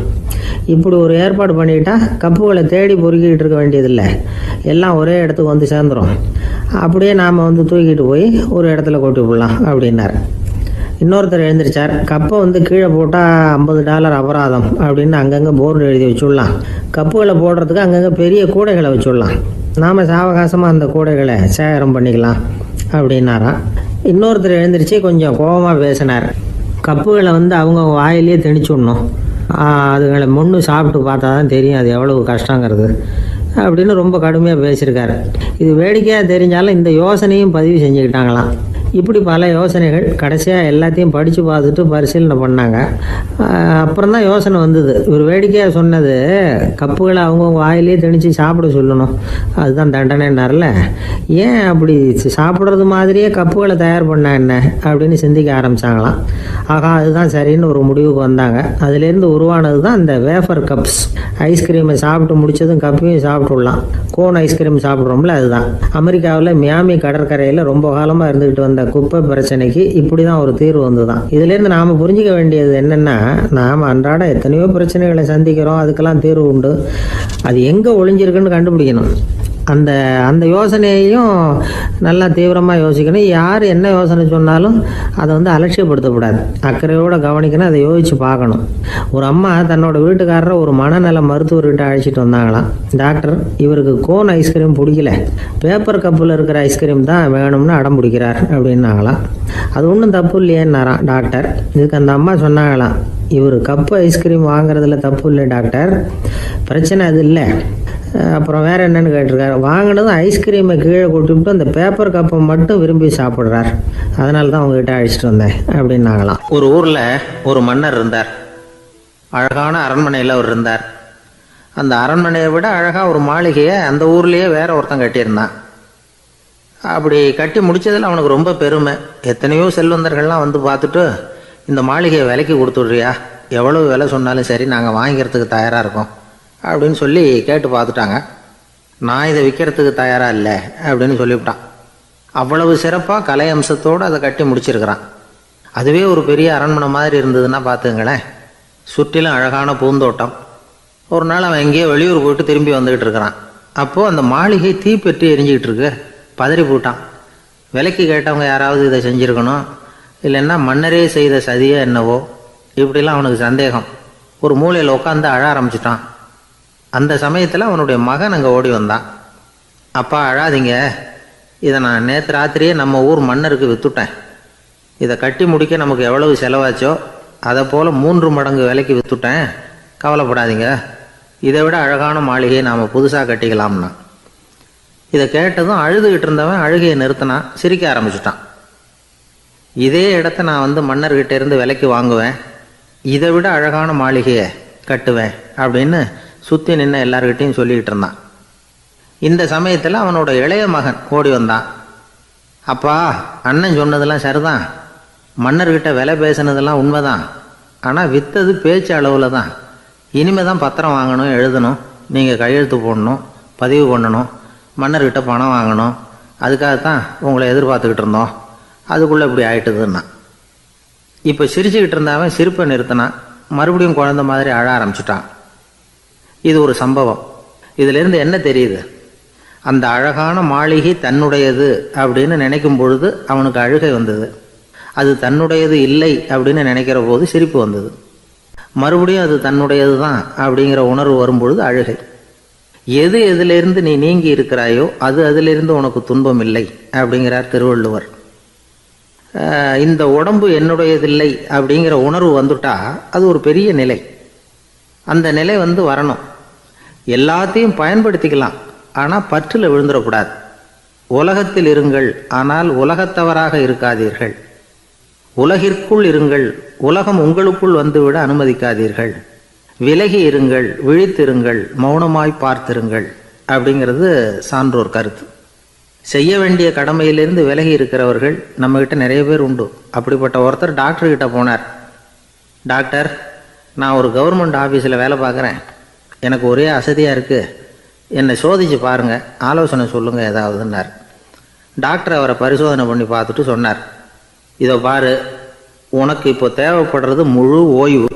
இப்படி ஒரு ஏற்பாடு பண்ணிக்கிட்டா கப்புகளை தேடி பொறுக்கிட்டு இருக்க வேண்டியதில்லை, எல்லாம் ஒரே இடத்துக்கு வந்து சேர்ந்துடும். அப்படியே நாம் வந்து தூக்கிட்டு போய் ஒரு இடத்துல கொட்டி விடலாம் அப்படின்னார். இன்னொருத்தர் எழுந்திருச்சார், கப்பை வந்து கீழே போட்டால் $50 அபராதம் அப்படின்னு அங்கங்கே போர்டு எழுதி வச்சுடலாம். கப்புகளை போடுறதுக்கு அங்கங்கே பெரிய கூடைகளை வச்சுடலாம். நாம் சாவகாசமாக அந்த கூடைகளை சேகரம் பண்ணிக்கலாம் அப்படின்னாராம். இன்னொருத்தர் எழுந்திரிச்சு கொஞ்சம் கோபமாக பேசினார். கப்புகளை வந்து அவங்க வாயிலே திணிச்சு விடணும், அதுங்களை முன்னு சாப்பிட்டு பார்த்தா தான் தெரியும் அது எவ்வளவு கஷ்டங்கிறது அப்படின்னு ரொம்ப கடுமையாக பேசியிருக்காரு. இது வேடிக்கையாக தெரிஞ்சாலும் இந்த யோசனையும் பதிவு செஞ்சுக்கிட்டாங்களாம். இப்படி பல யோசனைகள். கடைசியாக எல்லாத்தையும் படித்து பார்த்துட்டு பரிசீலனை பண்ணாங்க. அப்புறம் தான் யோசனை வந்தது. இவர் வேடிக்கையாக சொன்னது கப்புகளை அவங்கவுங்க வாயிலே திணிச்சு சாப்பிட சொல்லணும், அதுதான் தண்டனைன்னார்ல. ஏன் அப்படி சாப்பிட்றது மாதிரியே கப்புகளை தயார் பண்ண என்ன அப்படின்னு சிந்திக்க ஆரம்பித்தாங்களாம். ஆகா, அதுதான் சரின்னு ஒரு முடிவுக்கு வந்தாங்க. அதுலேருந்து உருவானது தான் இந்த வேஃபர் கப்ஸ். ஐஸ்கிரீமை சாப்பிட்டு முடித்ததும் கப்பையும் சாப்பிட்டுடலாம். கோன் ஐஸ்கிரீம் சாப்பிட்றோம்ல, அதுதான். அமெரிக்காவில் மியாமி கடற்கரையில் ரொம்ப காலமாக இருந்துக்கிட்டு வந்த குப்பை பிரச்சனைக்கு இப்படி தான் ஒரு தீர்வு வந்து தான். இதுலேருந்து நாம் புரிஞ்சிக்க வேண்டியது என்னென்னா, நாம் அன்றாட எத்தனையோ பிரச்சனைகளை சந்திக்கிறோம், அதுக்கெல்லாம் தீர்வு உண்டு. அது எங்கே ஒளிஞ்சிருக்குன்னு கண்டுபிடிக்கணும். அந்த யோசனையையும் நல்லா தீவிரமாக யோசிக்கணும். யார் என்ன யோசனை சொன்னாலும் அதை வந்து அலட்சியப்படுத்தக்கூடாது, அக்கறையோடு கவனிக்கணும், அதை யோசித்து பார்க்கணும். ஒரு அம்மா தன்னோட வீட்டுக்காரரை ஒரு மனநல மருத்துவர்கிட்ட அழைச்சிட்டு வந்தாங்களாம். டாக்டர், இவருக்கு கோன் ஐஸ்கிரீம் பிடிக்கல, பேப்பர் கப்பில் இருக்கிற ஐஸ்கிரீம் தான் வேணும்னு அடம் பிடிக்கிறார் அப்படின்னாங்களாம். அது ஒன்றும் தப்பு இல்லையேன்னாராம் டாக்டர். இதுக்கு அந்த அம்மா சொன்னாங்களாம், இவர் கப்பு ஐஸ்கிரீம் வாங்குறதுல தப்பு இல்லை டாக்டர், பிரச்சனை அது இல்லை. அப்புறம் வேறு என்னென்னு கேட்டிருக்காரு. வாங்கினதும் ஐஸ்கிரீமை கீழே கொட்டிவிட்டு அந்த பேப்பர் கப்பை மட்டும் விரும்பி சாப்பிட்றார், அதனால தான் உங்ககிட்ட அழைச்சிட்டு வந்தேன் அப்படின்னாங்களாம். ஒரு ஊரில் ஒரு மன்னர் இருந்தார். அழகான அரண்மனையில் அவர் இருந்தார். அந்த அரண்மனையை விட அழகாக ஒரு மாளிகையை அந்த ஊர்லேயே வேற ஒருத்தன் கட்டியிருந்தான். அப்படி கட்டி முடித்ததில் அவனுக்கு ரொம்ப பெருமை. எத்தனையோ செல்வந்தர்கள்லாம் வந்து பார்த்துட்டு, இந்த மாளிகையை விலைக்கு கொடுத்துட்றியா, எவ்வளவு விலை சொன்னாலும் சரி நாங்கள் வாங்கிக்கிறதுக்கு தயாராக இருக்கோம் அப்படின்னு சொல்லி கேட்டு பார்த்துட்டாங்க. நான் இதை விற்கிறதுக்கு தயாராக இல்லை அப்படின்னு சொல்லிவிட்டான். அவ்வளவு சிறப்பாக கலை அம்சத்தோடு அதை கட்டி முடிச்சிருக்கிறான். அதுவே ஒரு பெரிய அரண்மனை மாதிரி இருந்ததுன்னா பார்த்துங்களேன். சுற்றிலும் அழகான பூந்தோட்டம். ஒரு நாள் அவன் எங்கேயோ வெளியூர் போயிட்டு திரும்பி வந்துக்கிட்டு இருக்கிறான். அப்போது அந்த மாளிகை தீப்பெட்டி எரிஞ்சிக்கிட்டு இருக்கு. பதறி போட்டான். விலைக்கு கேட்டவங்க யாராவது இதை செஞ்சுருக்கணும், இல்லைன்னா மன்னரே செய்த சதியோ என்னவோ, இப்படிலாம் அவனுக்கு சந்தேகம். ஒரு மூலையில் உட்காந்து அழ ஆரம்பிச்சிட்டான். அந்த சமயத்தில் அவனுடைய மகன் அங்கே ஓடி வந்தான். அப்பா அழாதீங்க, இதை நான் நேற்று ராத்திரியே நம்ம ஊர் மன்னருக்கு விற்றுட்டேன். இதை கட்டி முடிக்க நமக்கு எவ்வளவு செலவாச்சோ அதை போல் 3 மடங்கு விலைக்கு விற்றுட்டேன், கவலைப்படாதீங்க. இதை விட அழகான மாளிகையை நாம் புதுசாக கட்டிக்கலாம்னா. இதை கேட்டதும் அழுதுகிட்டு இருந்தவன் அழுகையை நிறுத்தினான், சிரிக்க ஆரம்பிச்சிட்டான். இதே இடத்த நான் வந்து மன்னர்கிட்ட இருந்து விலைக்கு வாங்குவேன், இதை விட அழகான மாளிகையை கட்டுவேன் அப்படின்னு சுற்றி நின்று எல்லார்கிட்டையும் சொல்லிக்கிட்டு இருந்தான். இந்த சமயத்தில் அவனோட இளைய மகன் ஓடி வந்தான். அப்பா, அண்ணன் சொன்னதெல்லாம் சரிதான், மன்னர்கிட்ட விலை பேசினதெல்லாம் உண்மைதான், ஆனால் விற்றது பேச்சு அளவில் தான். இனிமே தான் பத்திரம் வாங்கணும், எழுதணும், நீங்கள் கையெழுத்து போடணும், பதிவு பண்ணணும், மன்னர்கிட்ட பணம் வாங்கணும். அதுக்காகத்தான் உங்களை எதிர்பார்த்துக்கிட்டு இருந்தோம், அதுக்குள்ளே இப்படி ஆயிட்டுதுன்னா. இப்போ சிரிச்சுக்கிட்டு இருந்தாவன் சிரிப்பை நிறுத்தினான். மறுபடியும் குழந்தை மாதிரி அழ ஆரம்பிச்சிட்டான். இது ஒரு சம்பவம். இதிலிருந்து என்ன தெரியுது? அந்த அழகான மாளிகை தன்னுடையது அப்படின்னு நினைக்கும் பொழுது அவனுக்கு அழுகை வந்தது. அது தன்னுடையது இல்லை அப்படின்னு நினைக்கிற போது சிரிப்பு வந்தது. மறுபடியும் அது தன்னுடையது தான் அப்படிங்கிற உணர்வு வரும்பொழுது அழுகை. எது எதிலிருந்து நீ நீங்கி இருக்கிறாயோ அது அதிலிருந்து உனக்கு துன்பம் இல்லை அப்படிங்கிறார் திருவள்ளுவர். இந்த உடம்பு என்னுடையதில்லை அப்படிங்கிற உணர்வு வந்துட்டா அது ஒரு பெரிய நிலை. அந்த நிலை வந்து வரணும். எல்லாத்தையும் பயன்படுத்திக்கலாம், ஆனால் பற்றில் விழுந்துடக்கூடாது. உலகத்தில் இருங்கள், ஆனால் உலகத்தவராக இருக்காதீர்கள். உலகிற்குள் இருங்கள், உலகம் உங்களுக்குள் வந்துவிட அனுமதிக்காதீர்கள். விலகி இருங்கள், விழித்திருங்கள், மௌனமாய் பார்த்திருங்கள் அப்படிங்கிறது சான்றோர் கருத்து. செய்ய வேண்டிய கடமையிலிருந்து விலகி இருக்கிறவர்கள் நம்மகிட்ட நிறைய பேர் உண்டு. அப்படிப்பட்ட ஒருத்தர் டாக்டர்கிட்ட போனார். டாக்டர், நான் ஒரு கவர்மெண்ட் ஆஃபீஸில் வேலை பார்க்குறேன், எனக்கு ஒரே அசதியாக இருக்குது, என்னை சோதிச்சு பாருங்கள், ஆலோசனை சொல்லுங்கள் ஏதாவதுன்னார். டாக்டர் அவரை பரிசோதனை பண்ணி பார்த்துட்டு சொன்னார், இதோ பாரு, உனக்கு இப்போ தேவைப்படுறது முழு ஓய்வு.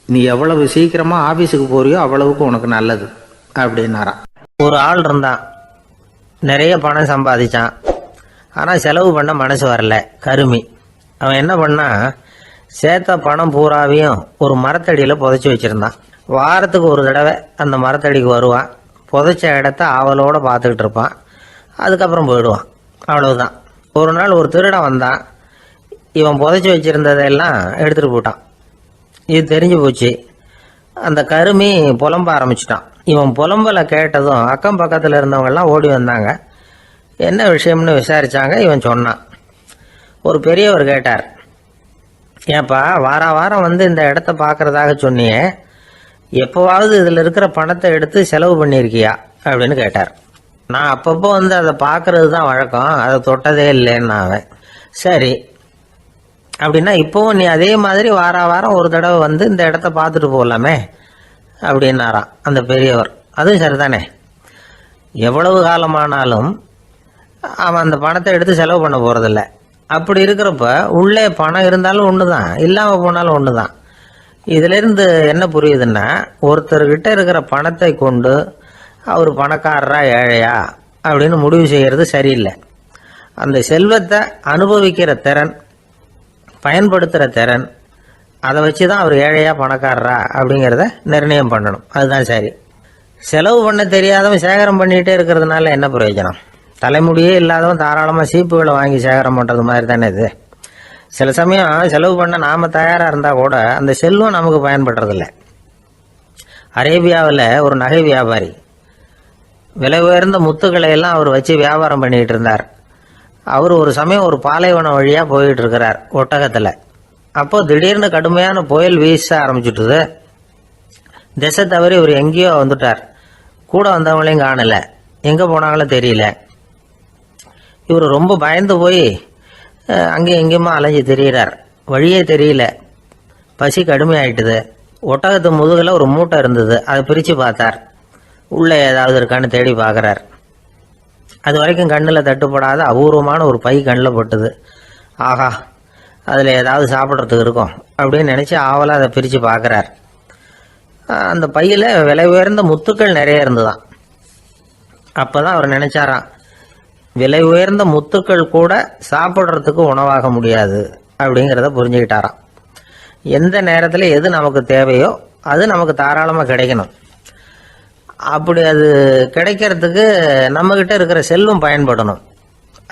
நீ எவ்வளவு சீக்கிரமாக ஆஃபீஸுக்கு போறியோ அவ்வளவுக்கு உனக்கு நல்லது அப்படின்னாராம். ஒரு ஆள் இருந்தான், நிறைய பணம் சம்பாதிச்சான், ஆனால் செலவு பண்ண மனசு வரல, கருமி. அவன் என்ன பண்ணான், சேர்த்த பணம் பூராவையும் ஒரு மரத்தடியில் புதைச்சி வச்சுருந்தான். வாரத்துக்கு ஒரு தடவை அந்த மரத்தடிக்கு வருவான், புதைச்ச இடத்த ஆவலோடு பார்த்துக்கிட்டு இருப்பான், அதுக்கப்புறம் போயிடுவான். அவ்வளவுதான். ஒரு நாள் ஒரு திருடன் வந்தான், இவன் புதைச்சி வச்சுருந்ததெல்லாம் எடுத்துகிட்டு போட்டான். இது தெரிஞ்சு போச்சு. அந்த கருமி புலம்ப ஆரம்பிச்சிட்டான். இவன் புலம்பலை கேட்டதும் அக்கம் பக்கத்தில் இருந்தவங்கெல்லாம் ஓடி வந்தாங்க. என்ன விஷயம்னு விசாரித்தாங்க. இவன் சொன்னான். ஒரு பெரியவர் கேட்டார், ஏப்பா, வாரம் வந்து இந்த இடத்த பார்க்குறதாக சொன்னியே, எப்போவாவது இதில் இருக்கிற பணத்தை எடுத்து செலவு பண்ணியிருக்கியா அப்படின்னு கேட்டார். நான் அப்பப்போ வந்து அதை பார்க்கறது தான் வழக்கம், அதை தொட்டதே இல்லைன்னு அவன். சரி, அப்படின்னா இப்போவும் நீ அதே மாதிரி வாரம் ஒரு தடவை வந்து இந்த இடத்த பார்த்துட்டு போகலாமே அப்படின்னாராம் அந்த பெரியவர். அதுவும் சரிதானே, எவ்வளவு காலமானாலும் அவன் அந்த பணத்தை எடுத்து செலவு பண்ண போகிறதில்ல. அப்படி இருக்கிறப்ப உள்ளே பணம் இருந்தாலும் ஒன்று தான், இல்லாமல் போனாலும் ஒன்று தான். இதிலிருந்து என்ன புரியுதுன்னா, ஒருத்தர்கிட்ட இருக்கிற பணத்தை கொண்டு அவர் பணக்காரரா ஏழையா அப்படின்னு முடிவு செய்கிறது சரியில்லை. அந்த செல்வத்தை அனுபவிக்கிற திறன், பயன்படுத்துகிற திறன், அதை வச்சு தான் அவர் ஏழையா பணக்காரரா அப்படிங்கிறத நிர்ணயம் பண்ணணும். அதுதான் சரி. செலவு பண்ண தெரியாதவன் சேகரம் பண்ணிகிட்டே இருக்கிறதுனால என்ன பிரயோஜனம்? தலைமுடியே இல்லாதவன் தாராளமாக சீப்புகளை வாங்கி சேகரம் பண்ணுறது மாதிரி தானே இது. சில சமயம் செலவு பண்ண நாம் தயாராக இருந்தால் கூட அந்த செல்வம் நமக்கு பயன்படுறதில்ல. அரேபியாவில் ஒரு நகை வியாபாரி விலை உயர்ந்த முத்துக்களை எல்லாம் அவர் வச்சு வியாபாரம் பண்ணிகிட்டு இருந்தார். அவர் ஒரு சமயம் ஒரு பாலைவனம் வழியாக போயிட்டு இருக்கிறார் ஒட்டகத்தில். அப்போ திடீர்னு கடுமையான புயல் வீச ஆரம்பிச்சுட்டுது. திசை தவறி இவர் எங்கேயோ வந்துட்டார். கூட வந்தவங்களையும் காணலை, எங்கே போனாங்களோ தெரியல. இவர் ரொம்ப பயந்து போய் அங்கேயும் எங்கேயுமா அலைஞ்சு தெரிகிறார். வழியே தெரியல. பசி கடுமையாயிட்டுது. ஒட்டகத்து முதுகில் ஒரு மூட்டை இருந்தது. அதை பிரித்து பார்த்தார். உள்ளே ஏதாவது இருக்கான்னு தேடி பார்க்குறார். அது வரைக்கும் கண்ணில் தட்டுப்படாத அபூர்வமான ஒரு பை கண்ணில் பட்டுது. ஆஹா, அதில் ஏதாவது சாப்பிட்றதுக்கு இருக்கும் அப்படின்னு நினச்சி ஆவலாக அதை பிரித்து பார்க்குறார். அந்த பையில் விலை உயர்ந்த முத்துக்கள் நிறைய இருந்துதான். அப்போ தான் அவர் நினச்சாராம், விலை உயர்ந்த முத்துக்கள் கூட சாப்பிட்றதுக்கு உணவாக முடியாது அப்படிங்கிறத புரிஞ்சுக்கிட்டாராம். எந்த நேரத்தில் எது நமக்கு தேவையோ அது நமக்கு தாராளமாக கிடைக்கணும். அப்படி அது கிடைக்கிறதுக்கு நம்மக்கிட்ட இருக்கிற செல்வம் பயன்படணும்.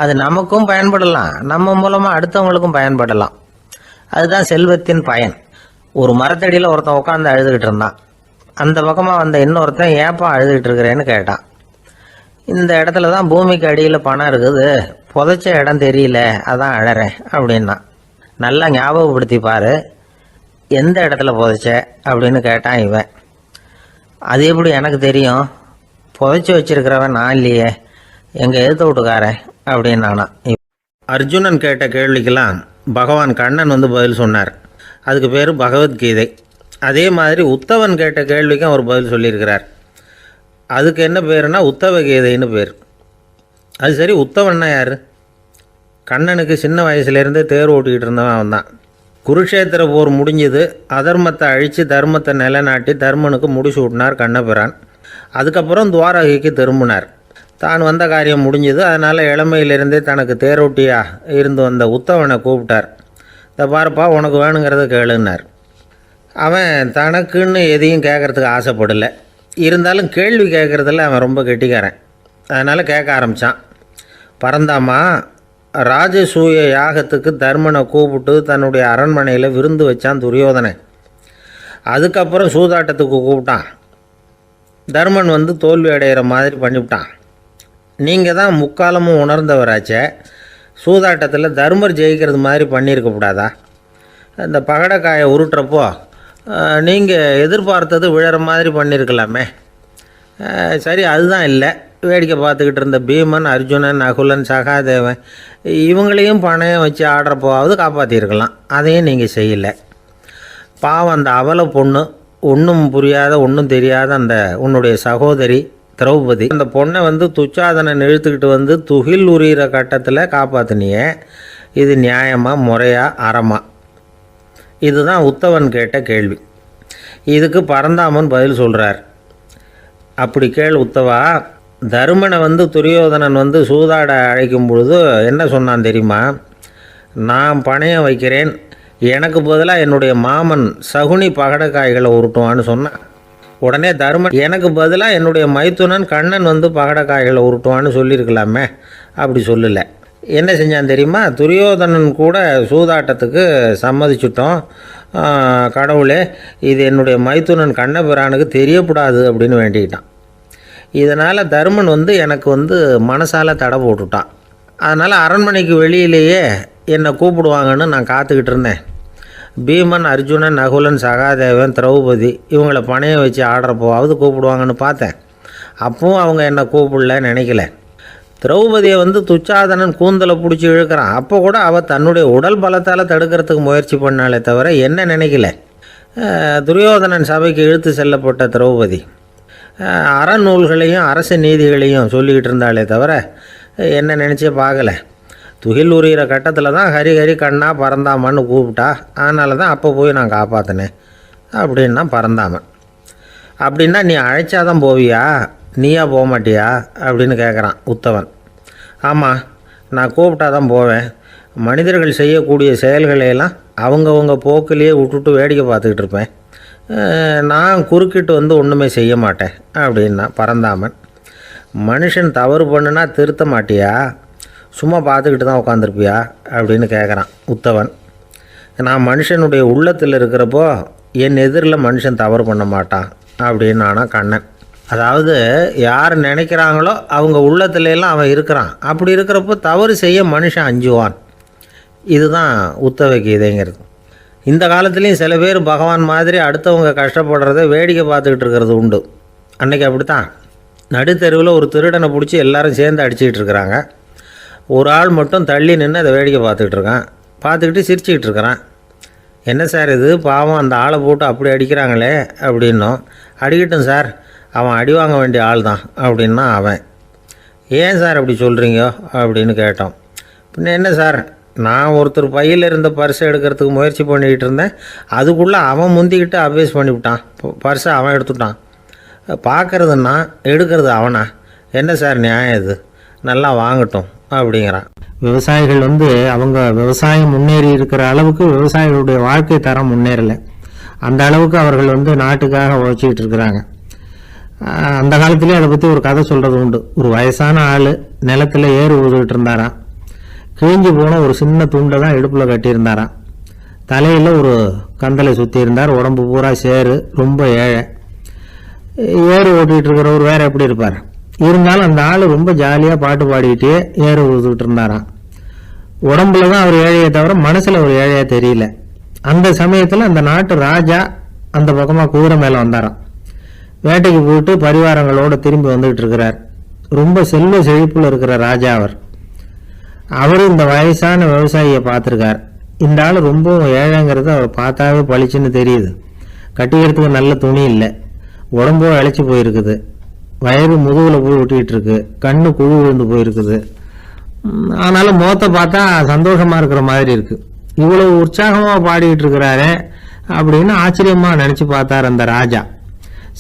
அது நமக்கும் பயன்படலாம், நம்ம மூலமாக அடுத்தவங்களுக்கும் பயன்படலாம். அதுதான் செல்வத்தின் பயன். ஒரு மரத்தடியில் ஒருத்தன் உட்காந்து அழுதுகிட்டு இருந்தான். அந்த பக்கமாக வந்த இன்னொருத்தன் ஏப்பா அழுதுகிட்டு இருக்கிறேன்னு கேட்டான். இந்த இடத்துல தான் பூமிக்கு அடியில் பணம் இருக்குது, புதைச்ச இடம் தெரியல, அதான் அழறேன் அப்படின்னா. நல்லா ஞாபகப்படுத்தி பாரு, எந்த இடத்துல புதைச்ச அப்படின்னு கேட்டான் இவன். அது எப்படி எனக்கு தெரியும், புதைச்சி வச்சிருக்கிறவன் நான் இல்லையே, எங்கள் எதிர்த்த வீட்டுக்காரன் அப்படின்னானா. அர்ஜுனன் கேட்ட கேள்விக்கெல்லாம் பகவான் கண்ணன் வந்து பதில் சொன்னார். அதுக்கு பேர் பகவத்கீதை. அதே மாதிரி உத்தவன் கேட்ட கேள்விக்கும் அவர் பதில் சொல்லியிருக்கிறார். அதுக்கு என்ன பேருனா உத்தவ கீதைன்னு பேர். அது சரி, உத்தவன்னா யார்? கண்ணனுக்கு சின்ன வயசுலேருந்தே தேர் ஓட்டிக்கிட்டு இருந்தவன் அவன் தான். குருஷேத்திர போர் முடிஞ்சது. அதர்மத்தை அழித்து தர்மத்தை நிலைநாட்டி தர்மனுக்கு முடிச்சு விட்டினார் கண்ணபிரான். அதுக்கப்புறம் துவாரகைக்கு திரும்பினார். தான் வந்த காரியம் முடிஞ்சது. அதனால் இளமையிலிருந்தே தனக்கு தேரோட்டியாக இருந்து வந்த உத்தவனை கூப்பிட்டார். இதை பாருப்பா, உனக்கு வேணுங்கிறத கேளுன்னார். அவன் தனக்குன்னு எதையும் கேட்குறதுக்கு ஆசைப்படலை. இருந்தாலும் கேள்வி கேட்குறதில்ல அவன் ரொம்ப கெட்டிக்காரன். அதனால் கேட்க ஆரம்பித்தான். பரந்தாமா, ராஜசூய யாகத்துக்கு தர்மனை கூப்பிட்டு தன்னுடைய அரண்மனையில் விருந்து வச்சான் துரியோதனன். அதுக்கப்புறம் சூதாட்டத்துக்கு கூப்பிட்டான். தர்மன் வந்து தோல்வி அடைகிற மாதிரி பண்ணிவிட்டான். நீங்கள் தான் முக்காலமும் உணர்ந்தவராச்சே, சூதாட்டத்தில் தர்மர் ஜெயிக்கிறது மாதிரி பண்ணியிருக்கக்கூடாதா? இந்த பகடைக்காயை உருட்டுறப்போ நீங்கள் எதிர்பார்த்தது விழற மாதிரி பண்ணியிருக்கலாமே. சரி, அதுதான் இல்லை. வேடிக்கை பார்த்துக்கிட்டு இருந்த பீமன், அர்ஜுனன், நகுலன், சகாதேவன் இவங்களையும் பணையம் வச்சு ஆடுறப்போவாவது காப்பாற்றிருக்கலாம். அதையும் நீங்கள் செய்யலை. பாவம் அந்த அவலை பொண்ணு, ஒன்றும் புரியாத ஒன்றும் தெரியாத அந்த உன்னுடைய சகோதரி திரௌபதி, அந்த பொண்ணை வந்து துச்சாதனன் இழுத்துக்கிட்டு வந்து துகில் உரிகிற கட்டத்தில் காப்பாற்றினியே. இது நியாயமா, முறையா, அறமா? இதுதான் உத்தவன் கேட்ட கேள்வி. இதுக்கு பரந்தாமன் பதில் சொல்கிறார். அப்படி கேள் உத்தவா, தருமனை வந்து துரியோதனன் வந்து சூதாட அழைக்கும் பொழுது என்ன சொன்னான் தெரியுமா? நான் பணையம் வைக்கிறேன், எனக்கு பதிலாக என்னுடைய மாமன் சகுனி பகடைக்காய்களை உருட்டுவான்னு சொன்னான். உடனே தருமன், எனக்கு பதிலாக என்னுடைய மைத்துனன் கண்ணன் வந்து பகடைக்காய்களை உருட்டுவான்னு சொல்லியிருக்கலாமே. அப்படி சொல்லலை. என்ன செஞ்சான் தெரியுமா? துரியோதனன் கூட சூதாட்டத்துக்கு சம்மதிச்சிட்டோம், கடவுளே இது என்னுடைய மைத்துனன் கண்ணபிரானுக்கு தெரியக்கூடாது அப்படின்னு வேண்டிக்கிட்டான். இதனால் தருமன் வந்து எனக்கு வந்து மனசால் தடை போட்டுட்டான். அதனால் அரண்மனைக்கு வெளியிலேயே என்னை கூப்பிடுவாங்கன்னு நான் காத்துக்கிட்டு இருந்தேன். பீமன், அர்ஜுனன், நகுலன், சகாதேவன், திரௌபதி இவங்களை பணையம் வச்சு ஆடுறப்போவாவது கூப்பிடுவாங்கன்னு பார்த்தேன். அப்பவும் அவங்க என்னை கூப்பிடல, நினைக்கல. திரௌபதியை வந்து துச்சாதனன் கூந்தலை பிடிச்சி இழுக்கிறான். அப்போ கூட அவள் தன்னுடைய உடல் பலத்தால் தடுக்கிறதுக்கு முயற்சி பண்ணாலே தவிர என்ன நினைக்கல. துரியோதனன் சபைக்கு இழுத்து செல்லப்பட்ட திரௌபதி அறநூல்களையும் அரச நீதிகளையும் சொல்லிக்கிட்டு இருந்தாலே தவிர என்ன நினச்சே பார்க்கலை. துகில் உரிகிற கட்டத்தில் தான் ஹரி ஹரி கண்ணா பரந்தாமன்னு கூப்பிட்டா. அதனால தான் அப்போ போய் நான் காப்பாற்றினேன் அப்படின்னா பரந்தாமன். அப்படின்னா நீ அழைச்சாதான் போவியா, நீயா போக மாட்டியா அப்படின்னு கேட்குறான் உத்தவன். ஆமாம், நான் கூப்பிட்டா தான் போவேன். மனிதர்கள் செய்யக்கூடிய செயல்களையெல்லாம் அவங்கவுங்க போக்கிலேயே விட்டுட்டு வேடிக்கை பார்த்துக்கிட்டு இருப்பேன். நான் குறுக்கிட்டு வந்து ஒன்றுமே செய்ய மாட்டேன் அப்படின்னா பரந்தாமன். மனுஷன் தவறு பண்ணுனா திருத்த மாட்டியா, சும்மா பார்த்துக்கிட்டு தான் உட்காந்துருப்பியா அப்படின்னு கேட்குறான் உத்தவன். நான் மனுஷனுடைய உள்ளத்தில் இருக்கிறப்போ என் எதிரில் மனுஷன் தவறு பண்ண மாட்டான் அப்படின்னு ஆனால் கண்ணன். அதாவது யார் நினைக்கிறாங்களோ அவங்க உள்ளத்துலலாம் அவன் இருக்கிறான். அப்படி இருக்கிறப்போ தவறு செய்ய மனுஷன் அஞ்சுவான். இதுதான் உத்தவ கீதைங்கிறது. இந்த காலத்துலேயும் சில பேர் பகவான் மாதிரி அடுத்தவங்க கஷ்டப்படுறத வேடிக்கை பார்த்துக்கிட்டு இருக்கிறது உண்டு. அன்றைக்கி அப்படித்தான் நடுத்தெருவில் ஒரு திருடனை பிடிச்சி எல்லாரும் சேர்ந்து அடிச்சுக்கிட்டு இருக்கிறாங்க. ஒரு ஆள் மட்டும் தள்ளி நின்று அதை வேடிக்கை பார்த்துக்கிட்டு இருக்கான். பார்த்துக்கிட்டு சிரிச்சுக்கிட்டு இருக்கிறான். என்ன சார் இது, பாவம் அந்த ஆளை போட்டு அப்படி அடிக்கிறாங்களே அப்படின்னோம். அடிக்கட்டும் சார், அவன் அடி வாங்க வேண்டிய ஆள் தான் அப்படின்னா அவன். ஏன் சார் அப்படி சொல்கிறீங்க அப்படின்னு கேட்டோம். பின்ன என்ன சார், நான் ஒருத்தர் பையில் இருந்த பர்ஸை எடுக்கிறதுக்கு முயற்சி பண்ணிக்கிட்டு இருந்தேன். அதுக்குள்ளே அவன் முந்திக்கிட்டு அபேஸ் பண்ணிவிட்டான். பர்ஸை அவன் எடுத்துட்டான். பார்க்குறதுன்னா எடுக்கிறது அவனா? என்ன சார் நியாயம் இது? நல்லா வாங்கட்டும் அப்படிங்கிறான். விவசாயிகள் அவங்க விவசாயம் முன்னேறி இருக்கிற அளவுக்கு விவசாயிகளுடைய வாழ்க்கை தரம் முன்னேறலை. அந்த அளவுக்கு அவர்கள் நாட்டுக்காக உழைச்சிக்கிட்டு இருக்கிறாங்க. அந்த காலத்துலேயே அதை பற்றி ஒரு கதை சொல்கிறது உண்டு. ஒரு வயசான ஆள் நிலத்தில் ஏறு ஊதுகிட்டு இருந்தாராம். கிழிஞ்சு போன ஒரு சின்ன துண்டை தான் இடுப்பில் கட்டியிருந்தாராம். தலையில் ஒரு கந்தலை சுற்றி இருந்தார். உடம்பு பூரா சேரு, ரொம்ப ஏழை. ஏறு ஓட்டிகிட்டு இருக்கிறவர் வேறு எப்படி இருப்பார்? இருந்தாலும் அந்த ஆள் ரொம்ப ஜாலியாக பாட்டு பாடிக்கிட்டே ஏறு ஊதுகிட்டு இருந்தாராம். உடம்புல தான் அவர் ஏழையை தவிர மனசில் ஒரு ஏழையாக தெரியல. அந்த சமயத்தில் அந்த நாட்டு ராஜா அந்த பக்கமாக குதிரை மேலே வந்தாராம். வேட்டைக்கு போயிட்டு பரிவாரங்களோடு திரும்பி வந்துகிட்டு இருக்கிறார். ரொம்ப செல்வ செழிப்பில் இருக்கிற ராஜா அவர் இந்த வயசான விவசாயியை பார்த்துருக்கார். இந்த ஆள் ரொம்பவும் ஏழைங்கிறது அவர் பார்த்தாவே பளிச்சுன்னு தெரியுது. கட்டிக்கிறதுக்கு நல்ல துணி இல்லை, உடம்போ இழைச்சி போயிருக்குது, வயிறு முதுகில் போய் ஒட்டிக்கிட்டு இருக்கு, கண்ணு குழு விழுந்து போயிருக்குது. ஆனாலும் முகத்தை பார்த்தா சந்தோஷமாக இருக்கிற மாதிரி இருக்குது. இவ்வளோ உற்சாகமாக பாடிக்கிட்டு இருக்கிறாரே அப்படின்னு ஆச்சரியமாக நினச்சி பார்த்தார் அந்த ராஜா.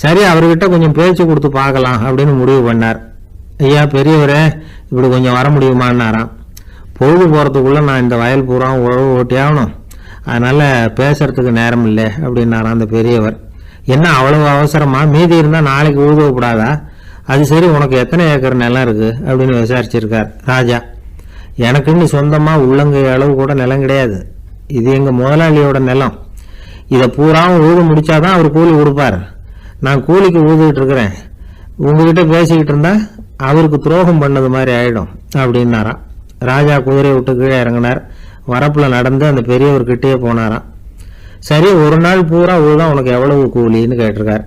சரி, அவர்கிட்ட கொஞ்சம் பேச்சு கொடுத்து பார்க்கலாம் அப்படின்னு முடிவு பண்ணார். ஐயா பெரியவரே, இப்படி கொஞ்சம் வர முடியுமான்னாராம். பொழுது போகிறதுக்குள்ளே நான் இந்த வயல் பூரா உழவு ஓட்டி ஆகணும், அதனால் பேசுறதுக்கு நேரம் இல்லை அப்படின்னாராம் அந்த பெரியவர். என்ன அவ்வளவு அவசரமா? மீதி இருந்தால் நாளைக்கு உழுதக்கூடாதா? அது சரி, உனக்கு எத்தனை ஏக்கர் நிலம் இருக்குது அப்படின்னு விசாரிச்சிருக்கார் ராஜா. எனக்குன்னு சொந்தமாக உள்ளங்கை அளவு கூட நிலம் கிடையாது. இது எங்கள் முதலாளியோட நிலம். இதை பூராவும் உழுது முடிச்சாதான் அவர் கூலி கொடுப்பார். நான் கூலிக்கு ஊதுகிட்டு இருக்கிறேன். உங்ககிட்ட பேசிக்கிட்டு இருந்தா அவருக்கு துரோகம் பண்ணது மாதிரி ஆயிடும் அப்படின்னாராம். ராஜா குதிரை விட்டு கீழே இறங்கினார். வரப்பில் நடந்து அந்த பெரியவர்கிட்டயே போனாராம். சரி, ஒரு நாள் பூரா உழுதான் உனக்கு எவ்வளவு கூலின்னு கேட்டிருக்கார்.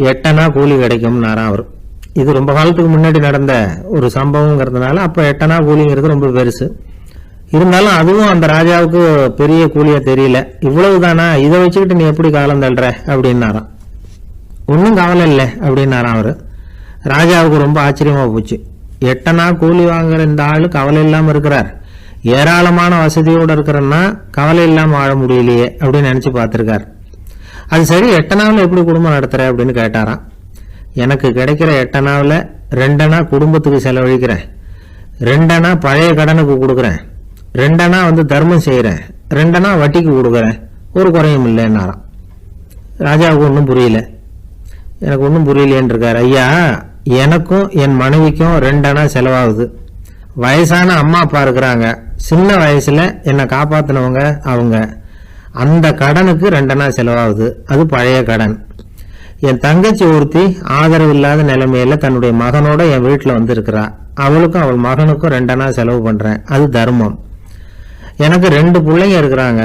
8 அணா கூலி கிடைக்கும்னாராம் அவர். இது ரொம்ப காலத்துக்கு முன்னாடி நடந்த ஒரு சம்பவங்கிறதுனால அப்போ 8 அணா கூலிங்கிறது ரொம்ப பெருசு. இருந்தாலும் அதுவும் அந்த ராஜாவுக்கு பெரிய கூலியா தெரியல. இவ்வளவு தானா, இதை வச்சுக்கிட்டு நீ எப்படி காலம் தள்ளுற அப்படின்னாராம். ஒன்றும் கவலை இல்லை அப்படின்னாராம் அவர். ராஜாவுக்கு ரொம்ப ஆச்சரியமாக போச்சு. 8 அணா கூலி வாங்குற இந்த ஆள் கவலை இல்லாமல் இருக்கிறார், ஏராளமான வசதியோடு இருக்கிறன்னா கவலை இல்லாமல் வாழ முடியலையே அப்படின்னு நினச்சி பார்த்துருக்கார். அது சரி, 8 அணாவில் எப்படி குடும்பம் நடத்துகிற அப்படின்னு கேட்டாராம். எனக்கு கிடைக்கிற 8 அணாவில் 2 அணா குடும்பத்துக்கு செலவழிக்கிறேன், 2 அணா பழைய கடனுக்கு கொடுக்குறேன், 2 அணா தர்மம் செய்கிறேன், 2 அணா வட்டிக்கு கொடுக்குறேன், ஒரு குறையும் இல்லைன்னாராம். ராஜாவுக்கு ஒன்றும் புரியல. எனக்கு ஒன்றும் புரியலேன்னு இருக்கார். ஐயா, எனக்கும் என் மனைவிக்கும் 2 அணா செலவாகுது. வயசான அம்மா அப்பா இருக்கிறாங்க, சின்ன வயசுல என்னை காப்பாற்றினவங்க அவங்க. அந்த கடனுக்கு 2 அணா செலவாகுது, அது பழைய கடன். என் தங்கச்சி ஒருத்தி ஆதரவு இல்லாத நிலைமையில தன்னுடைய மகனோட என் வீட்டில் இருக்கிறா. அவளுக்கும் அவள் மகனுக்கும் 2 அணா செலவு பண்றேன், அது தர்மம். எனக்கு 2 பிள்ளைங்க இருக்கிறாங்க,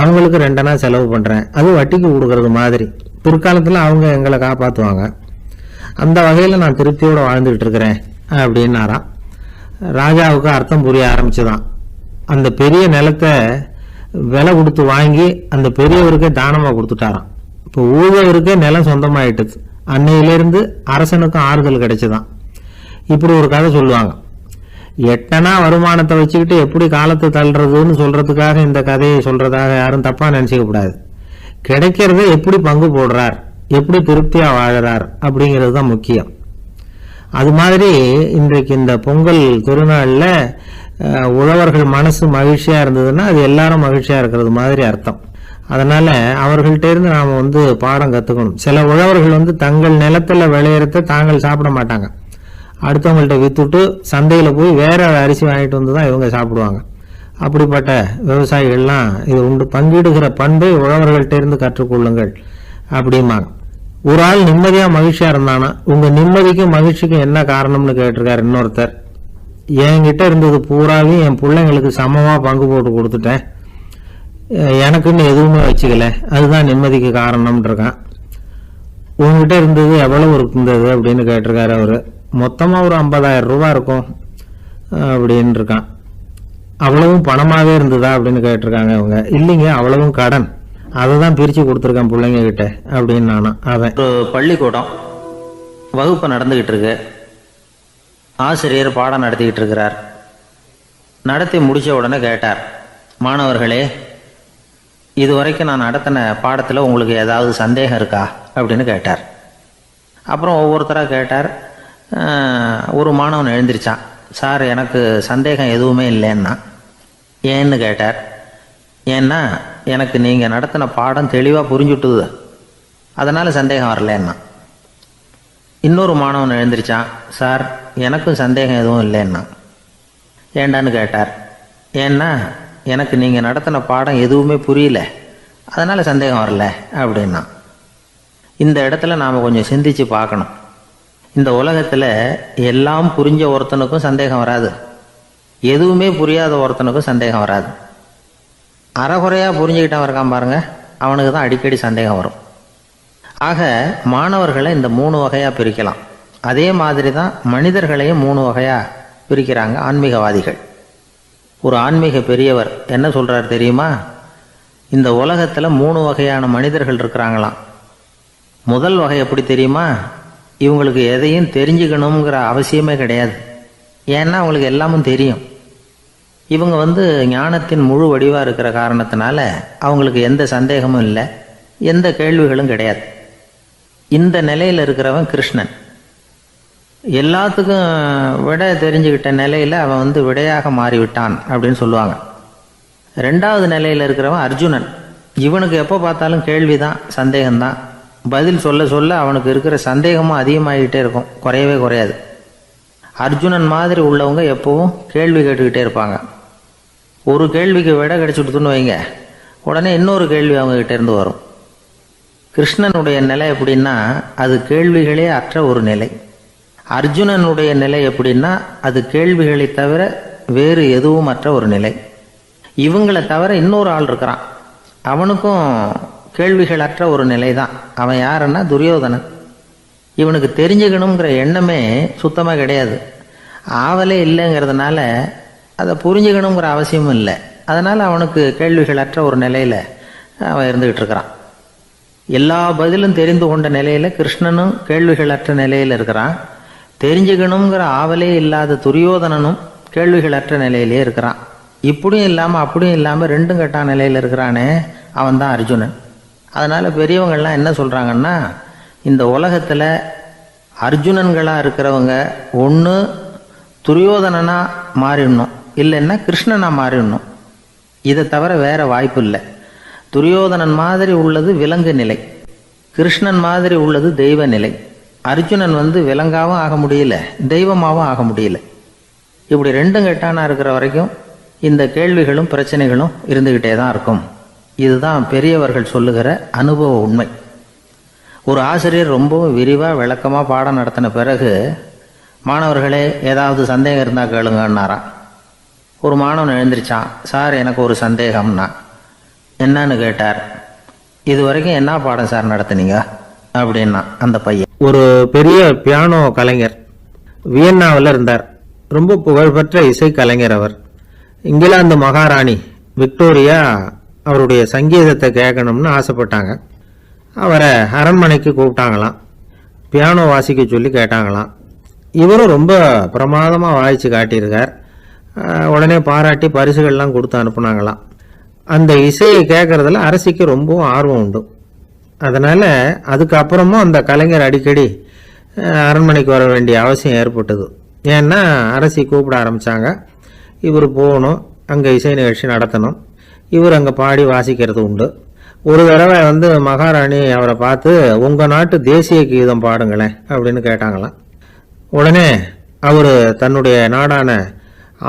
அவங்களுக்கு 2 அணா செலவு பண்றேன், அது வட்டிக்கு கொடுக்கறது மாதிரி. பிற்காலத்தில் அவங்க எங்களை காப்பாற்றுவாங்க. அந்த வகையில் நான் திருப்தியோடு வாழ்ந்துகிட்டு இருக்கிறேன் அப்படின்னாராம். ராஜாவுக்கு அர்த்தம் புரிய ஆரம்பிச்சுதான். அந்த பெரிய நிலத்தை விலை கொடுத்து வாங்கி அந்த பெரியவருக்கே தானமாக கொடுத்துட்டாராம். இப்போ ஊழவருக்கே நிலம் சொந்தமாயிட்டுது. அன்னையிலேருந்து அரசனுக்கும் ஆறுதல் கிடைச்சுதான். இப்படி ஒரு கதை சொல்லுவாங்க. 8 அணா வருமானத்தை வச்சுக்கிட்டு எப்படி காலத்தை தள்ளுறதுன்னு சொல்றதுக்காக இந்த கதையை சொல்றதாக யாரும் தப்பா நினைச்சுக்க கூடாது. கிடைக்கிறத எப்படி பங்கு போடுறார், எப்படி திருப்தியா வாழறார் அப்படிங்கிறது தான் முக்கியம். அது மாதிரி இன்றைக்கு இந்த பொங்கல் திருநாளில் உழவர்கள் மனசு மகிழ்ச்சியா இருந்ததுன்னா அது எல்லாரும் மகிழ்ச்சியா இருக்கிறது மாதிரி அர்த்தம். அதனால அவர்கள்ட்ட இருந்து நாம் பாடம் கற்றுக்கணும். சில உழவர்கள் தங்கள் நிலத்தில் விளையிறத தாங்கள் சாப்பிட மாட்டாங்க, அடுத்தவங்கள்ட்ட வித்துட்டு சந்தையில் போய் வேற அரிசி வாங்கிட்டு வந்து தான் இவங்க சாப்பிடுவாங்க. அப்படிப்பட்ட விவசாயிகள்லாம் இது உண்டு. பங்கிடுகிற பண்பை உழவர்கள்ட்ட இருந்து கற்றுக்கொள்ளுங்கள் அப்படிம்பாங்க. ஒரு ஆள் நிம்மதியாக மகிழ்ச்சியாக இருந்தானா உங்கள் நிம்மதிக்கும் மகிழ்ச்சிக்கும் என்ன காரணம்னு கேட்டிருக்காரு இன்னொருத்தர். என்கிட்ட இருந்தது பூராவையும் என் பிள்ளைங்களுக்கு சமமாக பங்கு போட்டு கொடுத்துட்டேன், எனக்குன்னு எதுவுமே வச்சுக்கல, அதுதான் நிம்மதிக்கு காரணம்ன்றிருக்கான். உங்ககிட்ட இருந்தது எவ்வளவு இருந்தது அப்படின்னு கேட்டிருக்காரு அவர். மொத்தமாக ஒரு 50,000 ரூபா இருக்கும் அப்படின்னு இருக்கான். அவ்வளவும் பணமாகவே இருந்ததா அப்படின்னு கேட்டிருக்காங்க அவங்க. இல்லைங்க, அவ்வளவும் கடன், அதை தான் பிரித்து கொடுத்துருக்கேன் பிள்ளைங்க கிட்ட அப்படின்னு நானும். அவன் ஒரு பள்ளிக்கூடம் வகுப்பு நடந்துக்கிட்டு இருக்கு. ஆசிரியர் பாடம் நடத்திக்கிட்டு இருக்கிறார். நடத்தி முடித்த உடனே கேட்டார், மாணவர்களே, இதுவரைக்கும் நான் நடத்தின பாடத்தில் உங்களுக்கு ஏதாவது சந்தேகம் இருக்கா அப்படின்னு கேட்டார். அப்புறம் ஒவ்வொருத்தராக கேட்டார். ஒரு மாணவன் எழுந்திருச்சான். சார், எனக்கு சந்தேகம் எதுவுமே இல்லைன்னா. ஏன்னு கேட்டார். ஏன்னா எனக்கு நீங்கள் நடத்தின பாடம் தெளிவாக புரிஞ்சுட்டுது, அதனால் சந்தேகம் வரலன்னா. இன்னொரு மாணவன் எழுந்திருச்சான். சார், எனக்கும் சந்தேகம் எதுவும் இல்லைன்னா. ஏண்டான்னு கேட்டார். ஏன்னா எனக்கு நீங்கள் நடத்தின பாடம் எதுவுமே புரியல, அதனால் சந்தேகம் வரல அப்படின்னா. இந்த இடத்துல நாம் கொஞ்சம் சிந்திச்சு பார்க்கணும். இந்த உலகத்தில் எல்லாம் புரிஞ்ச ஒருத்தனுக்கும் சந்தேகம் வராது, எதுவுமே புரியாத ஒருத்தனுக்கும் சந்தேகம் வராது. அறகுறையாக புரிஞ்சுக்கிட்டவன் இருக்கான் பாருங்க, அவனுக்கு தான் அடிக்கடி சந்தேகம் வரும். ஆக மாணவர்களை இந்த 3 வகையாக பிரிக்கலாம். அதே மாதிரி தான் மனிதர்களையும் 3 வகையாக பிரிக்கிறாங்க ஆன்மீகவாதிகள். ஒரு ஆன்மீக பெரியவர் என்ன சொல்கிறார் தெரியுமா? இந்த உலகத்தில் 3 வகையான மனிதர்கள் இருக்கிறாங்களாம். முதல் வகை எப்படி தெரியுமா? இவங்களுக்கு எதையும் தெரிஞ்சுக்கணுங்கிற அவசியமே கிடையாது, ஏன்னா அவங்களுக்கு எல்லாமும் தெரியும். இவங்க ஞானத்தின் முழு வடிவாக இருக்கிற காரணத்தினால அவங்களுக்கு எந்த சந்தேகமும் இல்லை, எந்த கேள்விகளும் கிடையாது. இந்த நிலையில் இருக்கிறவன் கிருஷ்ணன். எல்லாத்துக்கும் விட தெரிஞ்சுக்கிட்ட நிலையில் அவன் விடையாக மாறிவிட்டான் அப்படின்னு சொல்லுவாங்க. 2வது நிலையில் இருக்கிறவன் அர்ஜுனன். இவனுக்கு எப்போ பார்த்தாலும் கேள்விதான், சந்தேகம்தான். பதில் சொல்ல சொல்ல அவனுக்கு இருக்கிற சந்தேகமும் அதிகமாகிக்கிட்டே இருக்கும், குறையவே குறையாது. அர்ஜுனன் மாதிரி உள்ளவங்க எப்பவும் கேள்வி கேட்டுக்கிட்டே இருப்பாங்க. ஒரு கேள்விக்கு விடை கிடைச்சுட்டுன்னு வைங்க, உடனே இன்னொரு கேள்வி அவங்ககிட்ட இருந்து வரும். கிருஷ்ணனுடைய நிலை எப்படின்னா அது கேள்விகளே அற்ற ஒரு நிலை. அர்ஜுனனுடைய நிலை எப்படின்னா அது கேள்விகளை தவிர வேறு எதுவும் அற்ற ஒரு நிலை. இவங்களை தவிர இன்னொரு ஆள் இருக்கிறான், அவனுக்கும் கேள்விகள் அற்ற ஒரு நிலை தான். அவன் யாருன்னா துரியோதனன். இவனுக்கு தெரிஞ்சுக்கணுங்கிற எண்ணமே சுத்தமாக கிடையாது. ஆவலே இல்லைங்கிறதுனால அதை புரிஞ்சுக்கணுங்கிற அவசியமும் இல்லை. அதனால் அவனுக்கு கேள்விகள் அற்ற ஒரு நிலையில் அவன் இருந்துக்கிட்டு இருக்கிறான். எல்லா பதிலும் தெரிந்து கொண்ட நிலையில் கிருஷ்ணனும் கேள்விகள் அற்ற நிலையில் இருக்கிறான். தெரிஞ்சுக்கணுங்கிற ஆவலே இல்லாத துரியோதனனும் கேள்விகள் அற்ற நிலையிலே இருக்கிறான். இப்படியும் இல்லாமல் அப்படியும் இல்லாமல் 2ம் கெட்டான் நிலையில் இருக்கிறானே, அவன் தான் அர்ஜுனன். அதனால் பெரியவங்கள்லாம் என்ன சொல்கிறாங்கன்னா, இந்த உலகத்தில் அர்ஜுனன்களாக இருக்கிறவங்க ஒன்று துரியோதனனாக மாறிடணும், இல்லைன்னா கிருஷ்ணனாக மாறிடணும். இதை தவிர வேறு வாய்ப்பு இல்லை. துரியோதனன் மாதிரி உள்ளது விலங்கு நிலை, கிருஷ்ணன் மாதிரி உள்ளது தெய்வ நிலை. அர்ஜுனன் விலங்காவும் ஆக முடியல, தெய்வமாகவும் ஆக முடியல. இப்படி 2ம் கெட்டானா இருக்கிற வரைக்கும் இந்த கேள்விகளும் பிரச்சனைகளும் இருந்துக்கிட்டே தான் இருக்கும். இதுதான் பெரியவர்கள் சொல்லுகிற அனுபவ உண்மை. ஒரு ஆசிரியர் ரொம்பவும் விரிவாக விளக்கமாக பாடம் நடத்தின பிறகு, மாணவர்களே ஏதாவது சந்தேகம் இருந்தால் கேளுங்கன்னாராம். ஒரு மாணவன் எழுந்திருச்சான். சார், எனக்கு ஒரு சந்தேகம்னா. என்னன்னு கேட்டார். இது வரைக்கும் என்ன பாடம் சார் நடத்துனீங்க அப்படின்னா அந்த பையன். ஒரு பெரிய பியானோ கலைஞர் வியன்னாவில் இருந்தார். ரொம்ப புகழ்பெற்ற இசை கலைஞர் அவர். இங்கிலாந்து மகாராணி விக்டோரியா அவருடைய சங்கீதத்தை கேட்கணும்னு ஆசைப்பட்டாங்க. அவரை அரண்மனைக்கு கூப்பிட்டாங்களாம். பியானோ வாசிக்க சொல்லி கேட்டாங்களாம். இவரும் ரொம்ப பிரமாதமாக வாய்ச்சி காட்டியிருக்கார். உடனே பாராட்டி பரிசுகள்லாம் கொடுத்து அனுப்புனாங்களாம். அந்த இசையை கேட்குறதுல அரசிக்கு ரொம்பவும் ஆர்வம் உண்டு. அதனால் அதுக்கப்புறமும் அந்த கலைஞர் அடிக்கடி அரண்மனைக்கு வர வேண்டிய அவசியம் ஏற்பட்டது. ஏன்னா அரசி கூப்பிட ஆரம்பித்தாங்க. இவர் போகணும், அங்கே இசை நிகழ்ச்சி நடத்தணும். இவர் அங்கே பாடி வாசிக்கிறது உண்டு. ஒரு தடவை மகாராணி அவரை பார்த்து, உங்கள் நாட்டு தேசிய கீதம் பாடுங்களேன் அப்படின்னு கேட்டாங்களாம். உடனே அவர் தன்னுடைய நாடான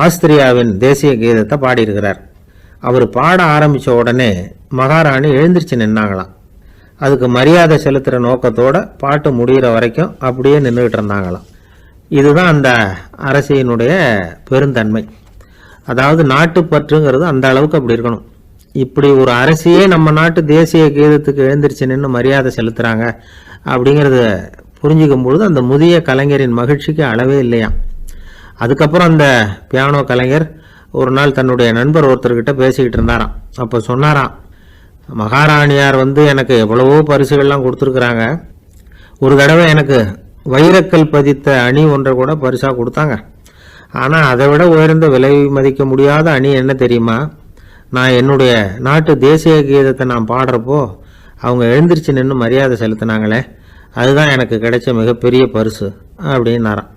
ஆஸ்திரியாவின் தேசிய கீதத்தை பாடியிருக்கிறார். அவர் பாட ஆரம்பித்த உடனே மகாராணி எழுந்திருச்சு நின்னாங்களாம். அதுக்கு மரியாதை செலுத்துகிற நோக்கத்தோடு பாட்டு முடிகிற வரைக்கும் அப்படியே நின்றுக்கிட்டு இருந்தாங்களாம். இதுதான் அந்த அரசியினுடைய பெருந்தன்மை. அதாவது நாட்டுப்பற்றுங்கிறது அந்த அளவுக்கு அப்படி இருக்கணும். இப்படி ஒரு அரசியே நம்ம நாட்டு தேசிய கீதத்துக்கு எழுந்திருச்சு நின்று மரியாதை செலுத்துகிறாங்க அப்படிங்கிறத புரிஞ்சுக்கும் பொழுது அந்த முதிய கலைஞரின் மகிழ்ச்சிக்கு அளவே இல்லையாம். அதுக்கப்புறம் அந்த பியானோ கலைஞர் ஒரு நாள் தன்னுடைய நண்பர் ஒருத்தர்கிட்ட பேசிக்கிட்டு இருந்தாராம். அப்போ சொன்னாராம், மகாராணியார் எனக்கு எவ்வளவோ பரிசுகள்லாம் கொடுத்துருக்குறாங்க. ஒரு தடவை எனக்கு வைரக்கல் பதித்த அணி ஒன்றை கூட பரிசாக கொடுத்தாங்க. ஆனால் அதை விட உயர்ந்த விலை மதிக்க முடியாத அணி என்ன தெரியுமா? நான் என்னுடைய நாட்டு தேசிய கீதத்தை நான் பாடுறப்போ அவங்க எழுந்திருச்சு நின்று மரியாதை செலுத்தினாங்களே, அதுதான் எனக்கு கிடைச்ச மிகப்பெரிய பரிசு அப்படின்னாராம்.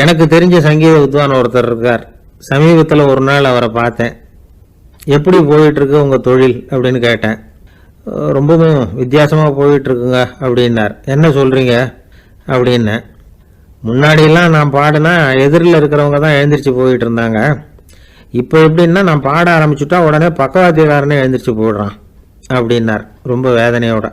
எனக்கு தெரிஞ்ச சங்கீத வித்வான் ஒருத்தர் இருக்கார். சமீபத்தில் ஒரு நாள் அவரை பார்த்தேன். எப்படி போயிட்டுருக்கு உங்கள் தொழில் அப்படின்னு கேட்டேன். ரொம்பவும் வித்தியாசமாக போயிட்டுருக்குங்க அப்படின்னார். என்ன சொல்கிறீங்க அப்படின்னேன். முன்னாடியெல்லாம் நான் பாடினா எதிரில் இருக்கிறவங்க தான் எழுந்திரிச்சு போயிட்டு இருந்தாங்க. இப்போ எப்படின்னா நான் பாட ஆரம்பிச்சுட்டா உடனே பக்கவாத்தியக்காரனே எழுந்திரிச்சு போயிடுறான் அப்படின்னார் ரொம்ப வேதனையோட.